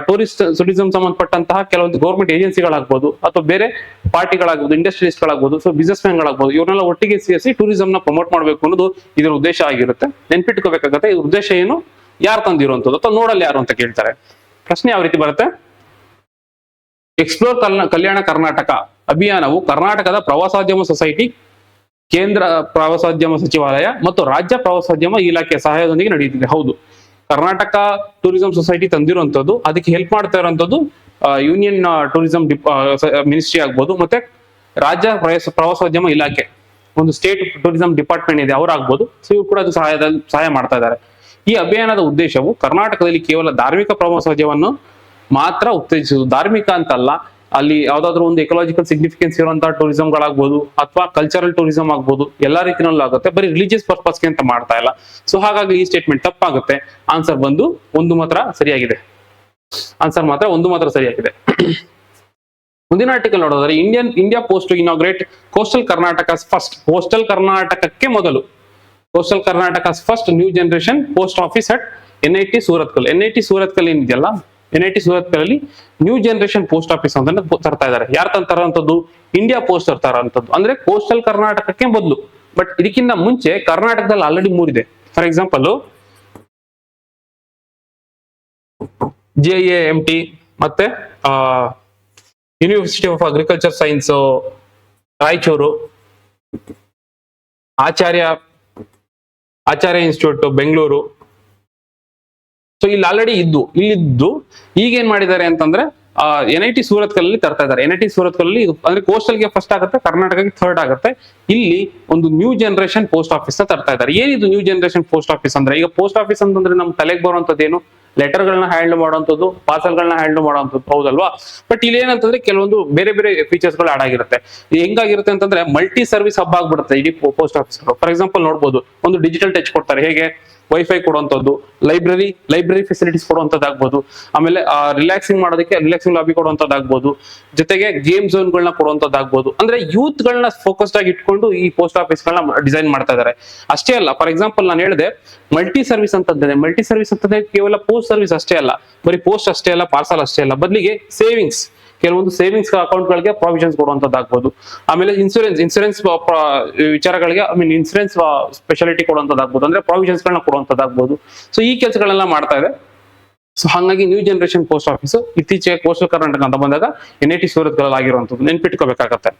ಟೂರಿಸಂ ಸಂಬಂಧಪಟ್ಟಂತಹ ಕೆಲವೊಂದು ಗೌರ್ಮೆಂಟ್ ಏಜೆನ್ಸಿಗಳಾಗ್ಬೋದು ಅಥವಾ ಬೇರೆ ಪಾರ್ಟಿಗಳಾಗ್ಬೋದು, ಇಂಡಸ್ಟ್ರಿಯಲಿಸ್ಟ್ ಗಳಾಗ್ಬೋದು, ಸೊ ಬಿಸ್ನೆಸ್ ಮ್ಯಾನ್ ಗಳಾಗ್ಬೋದು, ಇವ್ರನ್ನೆಲ್ಲ ಒಟ್ಟಿಗೆ ಸೇರಿಸಿ ಟೂರಿಸಂ ನ ಪ್ರಮೋಟ್ ಮಾಡಬೇಕು ಅನ್ನೋದು ಇದರ ಉದ್ದೇಶ ಆಗಿರುತ್ತೆ. ನೆನ್ಪಿಟ್ಕೋಬೇಕಾಗತ್ತೆ ಇದ್ರ ಉದ್ದೇಶ ಏನು, ಯಾರು ತಂದಿರುವಂತದ್ದು ಅಥವಾ ನೋಡಲ್ಲಿ ಯಾರು ಅಂತ ಕೇಳ್ತಾರೆ. ಪ್ರಶ್ನೆ ಯಾವ ರೀತಿ ಬರುತ್ತೆ, ಎಕ್ಸ್ಪ್ಲೋರ್ ಕಲ್ಯಾಣ ಕರ್ನಾಟಕ ಅಭಿಯಾನವು ಕರ್ನಾಟಕದ ಪ್ರವಾಸೋದ್ಯಮ ಸೊಸೈಟಿ, ಕೇಂದ್ರ ಪ್ರವಾಸೋದ್ಯಮ ಸಚಿವಾಲಯ ಮತ್ತು ರಾಜ್ಯ ಪ್ರವಾಸೋದ್ಯಮ ಇಲಾಖೆ ಸಹಾಯದೊಂದಿಗೆ ನಡೆಯುತ್ತಿದೆ. ಹೌದು, ಕರ್ನಾಟಕ ಟೂರಿಸಂ ಸೊಸೈಟಿ ತಂದಿರುವಂತದ್ದು, ಅದಕ್ಕೆ ಹೆಲ್ಪ್ ಮಾಡ್ತಾ ಇರುವಂತದ್ದು ಯೂನಿಯನ್ ಟೂರಿಸಂ ಮಿನಿಸ್ಟ್ರಿ ಆಗ್ಬೋದು, ಮತ್ತೆ ರಾಜ್ಯ ಪ್ರವಾಸೋದ್ಯಮ ಇಲಾಖೆ, ಒಂದು ಸ್ಟೇಟ್ ಟೂರಿಸಂ ಡಿಪಾರ್ಟ್ಮೆಂಟ್ ಇದೆ ಅವರಾಗ್ಬೋದು. ಸೊ ಇವ್ರು ಕೂಡ ಅದು ಸಹಾಯ ಮಾಡ್ತಾ ಇದ್ದಾರೆ. ಈ ಅಭಿಯಾನದ ಉದ್ದೇಶವು ಕರ್ನಾಟಕದಲ್ಲಿ ಕೇವಲ ಧಾರ್ಮಿಕ ಪ್ರವಾಸೋದ್ಯಮವನ್ನು ಮಾತ್ರ ಉತ್ತೇಜಿಸುವುದು. ಧಾರ್ಮಿಕ ಅಂತಲ್ಲ, ಅಲ್ಲಿ ಯಾವ್ದಾದ್ರು ಒಂದು ಎಕಲಾಜಿಕಲ್ ಸಿಗ್ನಿಫಿಕೆನ್ಸ್ ಇರುವಂತಹ ಟೂರಿಸಂ ಗಳಾಗ್ಬೋದು ಅಥವಾ ಕಲ್ಚರಲ್ ಟೂರಿಸಂ ಆಗ್ಬೋದು, ಎಲ್ಲಾ ರೀತಿನಲ್ಲೂ ಆಗುತ್ತೆ. ಬರೀ ರಿಲಿಜಿಯಸ್ ಪರ್ಪಸ್ಗೆ ಅಂತ ಮಾಡ್ತಾ ಇಲ್ಲ. ಸೊ ಹಾಗಾಗಿ ಈ ಸ್ಟೇಟ್ಮೆಂಟ್ ತಪ್ಪಾಗುತ್ತೆ. ಆನ್ಸರ್ ಬಂದು ಒಂದು ಮಾತ್ರ ಸರಿಯಾಗಿದೆ. ಮುಂದಿನ ಆರ್ಟಿಕಲ್ ನೋಡೋದಾದ್ರೆ India post to inaugurate coastal Karnataka first. Coastal ಕರ್ನಾಟಕಕ್ಕೆ ಮೊದಲು coastal Karnataka first new generation post office at NIT Surathkal. NIT Surathkal ಏನಿದೆಯಲ್ಲ, NIT ಸೂರತ್ಕಲ್ ಅಲ್ಲಿ ನ್ಯೂ ಜನರೇಷನ್ ಪೋಸ್ಟ್ ಆಫೀಸ್ ಅಂತ ತರ್ತಾ ಇದ್ದಾರೆ. ಯಾರು ತಂತಾರಂತದ್ದು, ಇಂಡಿಯಾ ಪೋಸ್ಟ್ ತರ್ತಾರಂತದ್ದು. ಅಂದ್ರೆ ಕೋಸ್ಟಲ್ ಕರ್ನಾಟಕಕ್ಕೆ ಮೊದಲು, ಬಟ್ ಇದಕ್ಕಿಂತ ಮುಂಚೆ ಕರ್ನಾಟಕದಲ್ಲಿ ಆಲ್ರೆಡಿ 3 ಇದೆ. ಫಾರ್ ಎಕ್ಸಾಂಪಲ್ JAMT, ಮತ್ತೆ university of agriculture science Raichur, Acharya institute Bengaluru. So ಇಲ್ಲಿ ಆಲ್ರೆಡಿ ಇಲ್ಲಿದ್ದು ಈಗ ಏನ್ ಮಾಡಿದ್ದಾರೆ ಅಂತಂದ್ರೆ NIT ಸೂರತ್ಕಲ್ ತರ್ತಾ ಇದ್ದಾರೆ. NIT ಸೂರತ್ಕಲ್ ಅಂದ್ರೆ ಕೋಸ್ಟಲ್ಗೆ ಫಸ್ಟ್ ಆಗುತ್ತೆ, ಕರ್ನಾಟಕಕ್ಕೆ ಥರ್ಡ್ ಆಗುತ್ತೆ. ಇಲ್ಲಿ ಒಂದು ನ್ಯೂ ಜನರೇಷನ್ ಪೋಸ್ಟ್ ಆಫೀಸ್ ತರ್ತಾ ಇದ್ದಾರೆ. ಏನಿದು ನ್ಯೂ ಜನರೇಷನ್ ಪೋಸ್ಟ್ ಆಫೀಸ್ ಅಂದ್ರೆ, ಈಗ ಪೋಸ್ಟ್ ಆಫೀಸ್ ಅಂತಂದ್ರೆ ನಮ್ ತಲೆಗೆ ಬರುವಂತದ್ದು ಏನು, ಲೆಟರ್ ಗಳನ್ನ ಹ್ಯಾಂಡಲ್ ಮಾಡುವಂಥದ್ದು, ಪಾರ್ಸಲ್ ಗಳನ್ನ ಹ್ಯಾಂಡಲ್ ಮಾಡುವಂಥದ್ದು, ಹೌದಲ್ವಾ? ಬಟ್ ಇಲ್ಲಿ ಏನಂತಂದ್ರೆ ಕೆಲವೊಂದು ಬೇರೆ ಬೇರೆ ಫೀಚರ್ಸ್ ಗಳು ಆಡ್ ಆಗಿರುತ್ತೆ. ಹೆಂಗಾಗಿರುತ್ತೆ ಅಂತಂದ್ರೆ ಮಲ್ಟಿ ಸರ್ವಿಸ್ ಹಬ್ ಆಗ್ಬಿಡುತ್ತೆ ಇಡೀ ಪೋಸ್ಟ್ ಆಫೀಸ್. ಫಾರ್ ಎಕ್ಸಾಂಪಲ್ ನೋಡ್ಬೋದು, ಒಂದು ಡಿಜಿಟಲ್ ಟಚ್ ಕೊಡ್ತಾರೆ. ಹೇಗೆ ವೈಫೈ ಕೊಡುವಂಥದ್ದು, ಲೈಬ್ರರಿ ಫೆಸಿಲಿಟೀಸ್ ಕೊಡುವಂಥದ್ದಾಗ್ಬೋದು, ಆಮೇಲೆ ರಿಲ್ಯಾಕ್ಸಿಂಗ್ ಮಾಡೋದಕ್ಕೆ ರಿಲ್ಯಾಕ್ಸಿಂಗ್ ಲಾಬಿ ಕೊಡುವಂಥದ್ದಾಗ್ಬೋದು, ಜೊತೆಗೆ ಗೇಮ್ ಝೋನ್ ಗಳನ್ನ ಕೊಡುವಂಥದ್ದಾಗ್ಬೋದು. ಅಂದ್ರೆ ಯೂತ್ ಗಳನ್ನ ಫೋಕಸ್ಡ್ ಆಗಿ ಇಟ್ಕೊಂಡು ಈ ಪೋಸ್ಟ್ ಆಫೀಸ್ ಗಳನ್ನ ಡಿಸೈನ್ ಮಾಡ್ತಾ ಇದ್ದಾರೆ. ಅಷ್ಟೇ ಅಲ್ಲ, ಫಾರ್ ಎಕ್ಸಾಂಪಲ್ ನಾನು ಹೇಳಿದೆ ಮಲ್ಟಿ ಸರ್ವಿಸ್ ಅಂತಂದ್ರೆ, ಮಲ್ಟಿ ಸರ್ವಿಸ್ ಅಂತಂದ್ರೆ ಕೇವಲ ಪೋಸ್ಟ್ ಸರ್ವಿಸ್ ಅಷ್ಟೇ ಅಲ್ಲ, ಬರೀ ಪೋಸ್ಟ್ ಅಷ್ಟೇ ಅಲ್ಲ, ಪಾರ್ಸಲ್ ಅಷ್ಟೇ ಅಲ್ಲ, ಬದಲಿಗೆ ಕೆಲವೊಂದು ಸೇವಿಂಗ್ಸ್ ಅಕೌಂಟ್ ಗಳಿಗೆ ಪ್ರಾವಿಷನ್ಸ್ ಕೊಡುವಂತದ್ದಾಗ್ಬೋದು. ಆಮೇಲೆ ಇನ್ಸೂರೆನ್ಸ್ ವಿಚಾರಗಳಿಗೆ ಇನ್ಸೂರೆನ್ಸ್ ಸ್ಪೆಷಾಲಿಟಿ ಕೊಡುವಂತದ್ದಾಗ್ಬೋದು, ಅಂದ್ರೆ ಪ್ರಾವಿಷನ್ಸ್ ಗಳನ್ನ ಕೊಡುವಂತದ್ದಾಗ್ಬೋದು. ಸೊ ಈ ಕೆಲಸಗಳೆಲ್ಲ ಮಾಡ್ತಾ ಇದೆ. ಸೊ ಹಾಗಾಗಿ ನ್ಯೂ ಜನರೇಷನ್ ಪೋಸ್ಟ್ ಆಫೀಸ್ ಇತ್ತೀಚೆಗೆ ಕೋಸ್ಟಲ್ ಕರ್ನಾಟಕ ಅಂತ ಬಂದಾಗ NIT ಸೂರತ್ಕಲ್ ಆಗಿರುವಂತದ್ದು ನೆನ್ಪಿಟ್ಕೋಬೇಕಾಗತ್ತೆ.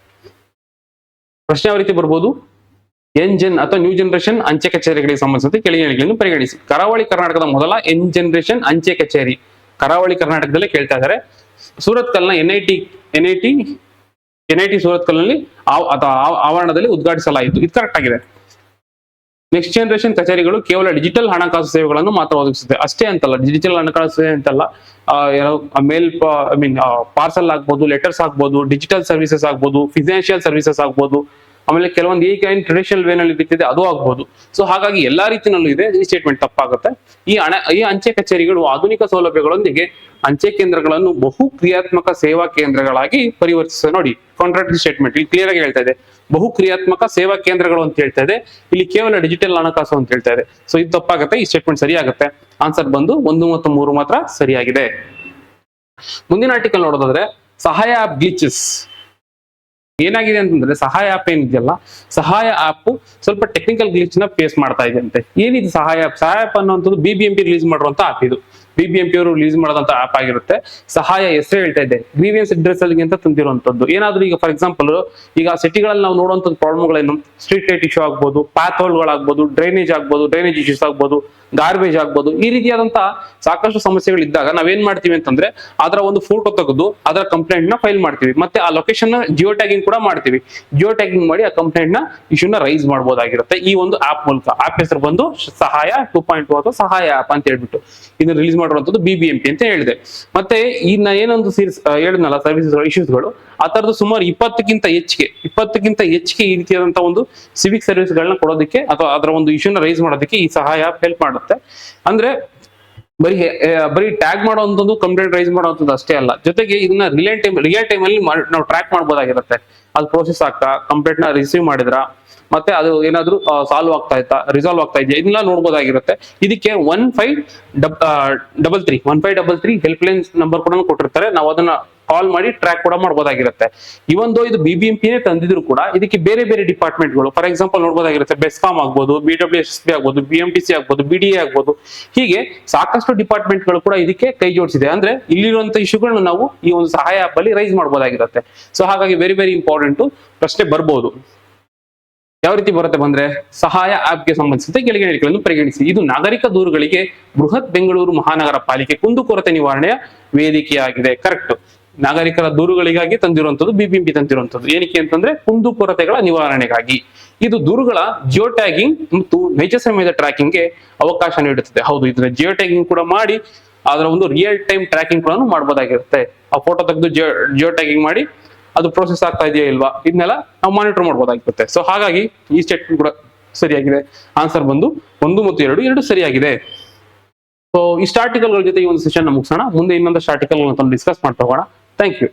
ಪ್ರಶ್ನೆ ಯಾವ ರೀತಿ ಬರ್ಬೋದು, NGen ಅಥವಾ ನ್ಯೂ ಜನರೇಷನ್ ಅಂಚೆ ಕಚೇರಿಗಳಿಗೆ ಸಂಬಂಧಿಸಿದಂತೆ ಕೆಳಗಿನಗಳನ್ನು ಪರಿಗಣಿಸಿ. ಕರಾವಳಿ ಕರ್ನಾಟಕದ ಮೊದಲ ಜನರೇಷನ್ ಅಂಚೆ ಕಚೇರಿ ಕರಾವಳಿ ಕರ್ನಾಟಕದಲ್ಲೇ ಕೇಳ್ತಾ ಇದ್ದಾರೆ. ಸೂರತ್ಕಲ್ನ NIT ಸೂರತ್ಕಲ್ನಲ್ಲಿ ಆವರಣದಲ್ಲಿ ಉದ್ಘಾಟಿಸಲಾಯಿತು. ಇದು ಕರೆಕ್ಟ್ ಆಗಿದೆ. ನೆಕ್ಸ್ಟ್ ಜನರೇಷನ್ ಕಚೇರಿಗಳು ಕೇವಲ ಡಿಜಿಟಲ್ ಹಣಕಾಸು ಸೇವೆಗಳನ್ನು ಮಾತ್ರ ಒದಗಿಸುತ್ತೆ. ಅಷ್ಟೇ ಅಂತಲ್ಲ, ಡಿಜಿಟಲ್ ಹಣಕಾಸು ಸೇವೆ ಅಂತಲ್ಲ, ಪಾರ್ಸಲ್ ಆಗ್ಬೋದು, ಲೆಟರ್ಸ್ ಆಗ್ಬೋದು, ಡಿಜಿಟಲ್ ಸರ್ವಿಸಸ್ ಆಗ್ಬೋದು, ಫಿನಾನ್ಷಿಯಲ್ ಸರ್ವಿಸಸ್ ಆಗ್ಬೋದು, ಆಮೇಲೆ ಕೆಲವೊಂದು ಈಗ ಏನ್ ಟ್ರೆಡಿಷನಲ್ ವೇನಲ್ಲಿ ರೀತಿದೆ ಅದು ಆಗ್ಬೋದು. ಸೊ ಹಾಗಾಗಿ ಎಲ್ಲಾ ರೀತಿನಲ್ಲೂ ಇದೆ, ಈ ಸ್ಟೇಟ್ಮೆಂಟ್ ತಪ್ಪಾಗುತ್ತೆ. ಈ ಅಂಚೆ ಕಚೇರಿಗಳು ಆಧುನಿಕ ಸೌಲಭ್ಯಗಳೊಂದಿಗೆ ಅಂಚೆ ಕೇಂದ್ರಗಳನ್ನು ಬಹು ಕ್ರಿಯಾತ್ಮಕ ಸೇವಾ ಕೇಂದ್ರಗಳಾಗಿ ಪರಿವರ್ತಿಸ. ನೋಡಿ, ಕಾಂಟ್ರಾಕ್ಟರಿ ಸ್ಟೇಟ್ಮೆಂಟ್ ಇಲ್ಲಿ ಕ್ಲಿಯರ್ ಆಗಿ ಹೇಳ್ತಾ ಇದೆ, ಬಹು ಕ್ರಿಯಾತ್ಮಕ ಸೇವಾ ಕೇಂದ್ರಗಳು ಅಂತ ಹೇಳ್ತಾ ಇದೆ, ಇಲ್ಲಿ ಕೇವಲ ಡಿಜಿಟಲ್ ಹಣಕಾಸು ಅಂತ ಹೇಳ್ತಾ ಇದೆ. ಸೊ ಇದು ತಪ್ಪಾಗುತ್ತೆ, ಈ ಸ್ಟೇಟ್ಮೆಂಟ್ ಸರಿಯಾಗುತ್ತೆ. ಆನ್ಸರ್ ಬಂದು 1 ಮತ್ತು 3 ಮಾತ್ರ ಸರಿಯಾಗಿದೆ. ಮುಂದಿನ ಆರ್ಟಿಕಲ್ ನೋಡೋದಾದ್ರೆ ಸಹಾಯ ಆಪ್ ಗ್ಲಿಚಸ್. ಏನಾಗಿದೆ ಅಂತಂದ್ರೆ ಸಹಾಯ ಆಪ್ ಏನಿದೆಯಲ್ಲ, ಸಹಾಯ ಆಪ್ ಸ್ವಲ್ಪ ಟೆಕ್ನಿಕಲ್ ಗ್ಲಿಚ್ ನ ಫೇಸ್ ಮಾಡ್ತಾ ಇದೆ ಅಂತೆ. ಏನಿದೆ ಸಹಾಯ ಆಪ್? ಸಹಾಯ ಆಪ್ ಅನ್ನುವಂಥದ್ದು BBMP ರಿಲೀಸ್ ಮಾಡುವಂತ ಆಪ್ ಇದು. BBMP ಅವರು ರಿಲೀಸ್ ಮಾಡೋದಂತ ಆಪ್ ಆಗಿರುತ್ತೆ. ಸಹಾಯ ಹೆಸರು ಹೇಳ್ತಾ ಇದೆ, ಗ್ರೀವಿಯನ್ಸ್ ಅಡ್ರೆಸ್ ಅಂತ ತಂದಿರುವಂತದ್ದು. ಏನಾದ್ರೂ ಈಗ ಫಾರ್ ಎಕ್ಸಾಂಪಲ್ ಈಗ ಸಿಟಿಗಳಲ್ಲಿ ನಾವು ನೋಡುವಂತದ್ದು ಪ್ರಾಬ್ಲಮ್ಗಳೇನು, ಸ್ಟ್ರೀಟ್ ಲೈಟ್ ಇಶ್ಯೂ ಆಗ್ಬೋದು, ಪಾತ್ ಹೋಲ್ಗಳಾಗ್ಬೋದು, ಡ್ರೈನೇಜ್ ಆಗ್ಬೋದು, ಡ್ರೈನೇಜ್ ಇಶ್ಯೂಸ್ ಆಗ್ಬೋದು, ಗಾರ್ಬೇಜ್ ಆಗ್ಬೋದು, ಈ ರೀತಿಯಾದಂತಹ ಸಾಕಷ್ಟು ಸಮಸ್ಯೆಗಳಿದ್ದಾಗ ನಾವೇನ್ ಮಾಡ್ತೀವಿ ಅಂತಂದ್ರೆ ಅದರ ಒಂದು ಫೋಟೋ ತೆಗೆದು ಅದರ ಕಂಪ್ಲೇಂಟ್ ನ ಫೈಲ್ ಮಾಡ್ತೀವಿ, ಮತ್ತೆ ಆ ಲೊಕೇಶನ್ ನ ಜಿಯೋ ಟ್ಯಾಗಿಂಗ್ ಕೂಡ ಮಾಡ್ತೀವಿ. ಜಿಯೋ ಟ್ಯಾಗಿಂಗ್ ಮಾಡಿ ಆ ಕಂಪ್ಲೇಂಟ್ ನ ಇಶ್ಯೂನ ರೈಸ್ ಮಾಡಬಹುದಾಗಿರುತ್ತೆ ಈ ಒಂದು ಆಪ್ ಮೂಲಕ. ಆಪ್ ಹೆಸರು ಬಂದು ಸಹಾಯ 2.2 ಅಥವಾ ಸಹಾಯ ಆಪ್ ಅಂತ ಹೇಳ್ಬಿಟ್ಟು ಇದನ್ನ ರಿಲೀಸ್ ಮಾಡಿರುವಂತದ್ದು BBMP ಅಂತ ಹೇಳಿದೆ. ಮತ್ತೆ ಇನ್ನ ಏನೊಂದು ಹೇಳಿದ್ನಲ್ಲ ಸರ್ವಿಸಸ್ ಇಶ್ಯೂಸ್ಗಳು, ಆ ತರದ್ದು ಸುಮಾರು 20ಕ್ಕಿಂತ ಹೆಚ್ಚಿಗೆ ಈ ರೀತಿಯಾದಂತಹ ಒಂದು ಸಿವಿಕ್ ಸರ್ವಿಸ್ ಗಳನ್ನ ಕೊಡೋದಕ್ಕೆ ಅಥವಾ ಅದರ ಒಂದು ಇಶ್ಯೂನ ರೈಸ್ ಮಾಡೋದಕ್ಕೆ ಈ ಸಹಾಯ ಆಪ್ ಹೆಲ್ಪ್ ಮಾಡುತ್ತೆ. ಅಂದ್ರೆ ಬರೀ ಟ್ಯಾಗ್ ಮಾಡುವಂತದ್ದು, ಕಂಪ್ಲೇಂಟ್ ರೈಸ್ ಮಾಡುವಂತದ್ದು ಅಷ್ಟೇ ಅಲ್ಲ, ಜೊತೆಗೆ ಇದನ್ನ ರಿಯಲ್ ಟೈಮ್ ಅಲ್ಲಿ ನಾವು ಟ್ರ್ಯಾಕ್ ಮಾಡಬಹುದಾಗಿರುತ್ತೆ. ಅದು ಪ್ರೋಸೆಸ್ ಆಗ್ತಾ, ಕಂಪ್ಲೇಂಟ್ ನ ರಿಸೀವ್ ಮಾಡಿದ್ರ, ಮತ್ತೆ ಅದು ಏನಾದ್ರು ಸಾಲ್ವ್ ಆಗ್ತಾ ಇತ್ತಾ, ರಿಸಾಲ್ವ್ ಆಗ್ತಾ ಇದೆಯಾ, ಇದನ್ನ ನೋಡ್ಬೋದಾಗಿರುತ್ತೆ. ಇದಕ್ಕೆ 1533 ಹೆಲ್ಪ್ ಲೈನ್ ನಂಬರ್ ಕೂಡ ಕೊಟ್ಟಿರ್ತಾರೆ. ನಾವು ಅದನ್ನ ಕಾಲ್ ಮಾಡಿ ಟ್ರ್ಯಾಕ್ ಕೂಡ ಮಾಡಬಹುದಾಗಿರುತ್ತೆ. ಇವೊಂದು ಇದು BBMP ನೇ ತಂದಿದ್ರು ಕೂಡ ಇದಕ್ಕೆ ಬೇರೆ ಬೇರೆ ಡಿಪಾರ್ಟ್ಮೆಂಟ್ಗಳು ಫಾರ್ ಎಕ್ಸಾಂಪಲ್ ನೋಡ್ಬೋದಾಗಿರುತ್ತೆ. ಬೆಸ್ಕಾಂ ಆಗ್ಬೋದು, BWSSB ಆಗ್ಬೋದು, BMTC ಆಗ್ಬೋದು, BDA ಆಗ್ಬೋದು, ಹೀಗೆ ಸಾಕಷ್ಟು ಡಿಪಾರ್ಟ್ಮೆಂಟ್ಗಳು ಕೂಡ ಇದಕ್ಕೆ ಕೈ ಜೋಡಿಸಿದೆ. ಅಂದ್ರೆ ಇಲ್ಲಿರುವಂತ ಇಶ್ಯೂಗಳನ್ನ ನಾವು ಈ ಒಂದು ಸಹಾಯ ಆಪ್ ಅಲ್ಲಿ ರೈಸ್ ಮಾಡಬಹುದಾಗಿರುತ್ತೆ. ಸೊ ಹಾಗಾಗಿ ವೆರಿ ವೆರಿ ಇಂಪಾರ್ಟೆಂಟ್ ಪ್ರಶ್ನೆ ಬರ್ಬೋದು. ಯಾವ ರೀತಿ ಬರುತ್ತೆ ಬಂದ್ರೆ, ಸಹಾಯ ಆಪ್ಗೆ ಸಂಬಂಧಿಸಿದ ಕೆಳಗಿನ ಹೇಳಿಕೆಗಳನ್ನು ಪರಿಗಣಿಸಿ. ಇದು ನಾಗರಿಕ ದೂರುಗಳಿಗೆ ಬೃಹತ್ ಬೆಂಗಳೂರು ಮಹಾನಗರ ಪಾಲಿಕೆ ಕುಂದುಕೊರತೆ ನಿವಾರಣೆಯ ವೇದಿಕೆಯಾಗಿದೆ. ಕರೆಕ್ಟ್, ನಾಗರಿಕರ ದೂರುಗಳಿಗಾಗಿ ತಂದಿರುವಂತದ್ದು BBMP ತಂದಿರುವಂತದ್ದು. ಏನಕ್ಕೆ ಅಂತಂದ್ರೆ ಕುಂದುಕೊರತೆಗಳ ನಿವಾರಣೆಗಾಗಿ. ಇದು ದೂರುಗಳ ಜಿಯೋ ಟ್ಯಾಗಿಂಗ್ ಮತ್ತು ನೈಜ ಸಮಯದ ಟ್ರ್ಯಾಕಿಂಗ್ಗೆ ಅವಕಾಶ ನೀಡುತ್ತದೆ. ಹೌದು, ಇದನ್ನ ಜಿಯೋ ಟ್ಯಾಗಿಂಗ್ ಕೂಡ ಮಾಡಿ ಅದರ ಒಂದು ರಿಯಲ್ ಟೈಮ್ ಟ್ರ್ಯಾಕಿಂಗ್ ಕೂಡ ಮಾಡಬಹುದಾಗಿರುತ್ತೆ. ಆ ಫೋಟೋ ತೆಗೆದು ಜಿಯೋ ಟ್ಯಾಗಿಂಗ್ ಮಾಡಿ ಅದು ಪ್ರೋಸೆಸ್ ಆಗ್ತಾ ಇದೆಯಾ ಇಲ್ವಾ ಇದನ್ನೆಲ್ಲ ನಾವು ಮಾನಿಟರ್ ಮಾಡಬಹುದಾಗಿರುತ್ತೆ. ಸೊ ಹಾಗಾಗಿ ಈ ಸ್ಟೇಟ್ಮೆಂಟ್ ಕೂಡ ಸರಿಯಾಗಿದೆ. ಆನ್ಸರ್ ಬಂದು 1 ಮತ್ತು 2 ಸರಿಯಾಗಿದೆ. ಸೊ ಇಷ್ಟ ಆರ್ಟಿಕಲ್ಗಳ ಜೊತೆ ಈ ಒಂದು ಸೆಷನ್ ಮುಗಿಸೋಣ. ಮುಂದೆ ಇನ್ನೊಂದಷ್ಟು ಆರ್ಟಿಕಲ್ ಡಿಸ್ಕಸ್ ಮಾಡ್ತಾ ಹೋಗೋಣ. Thank you.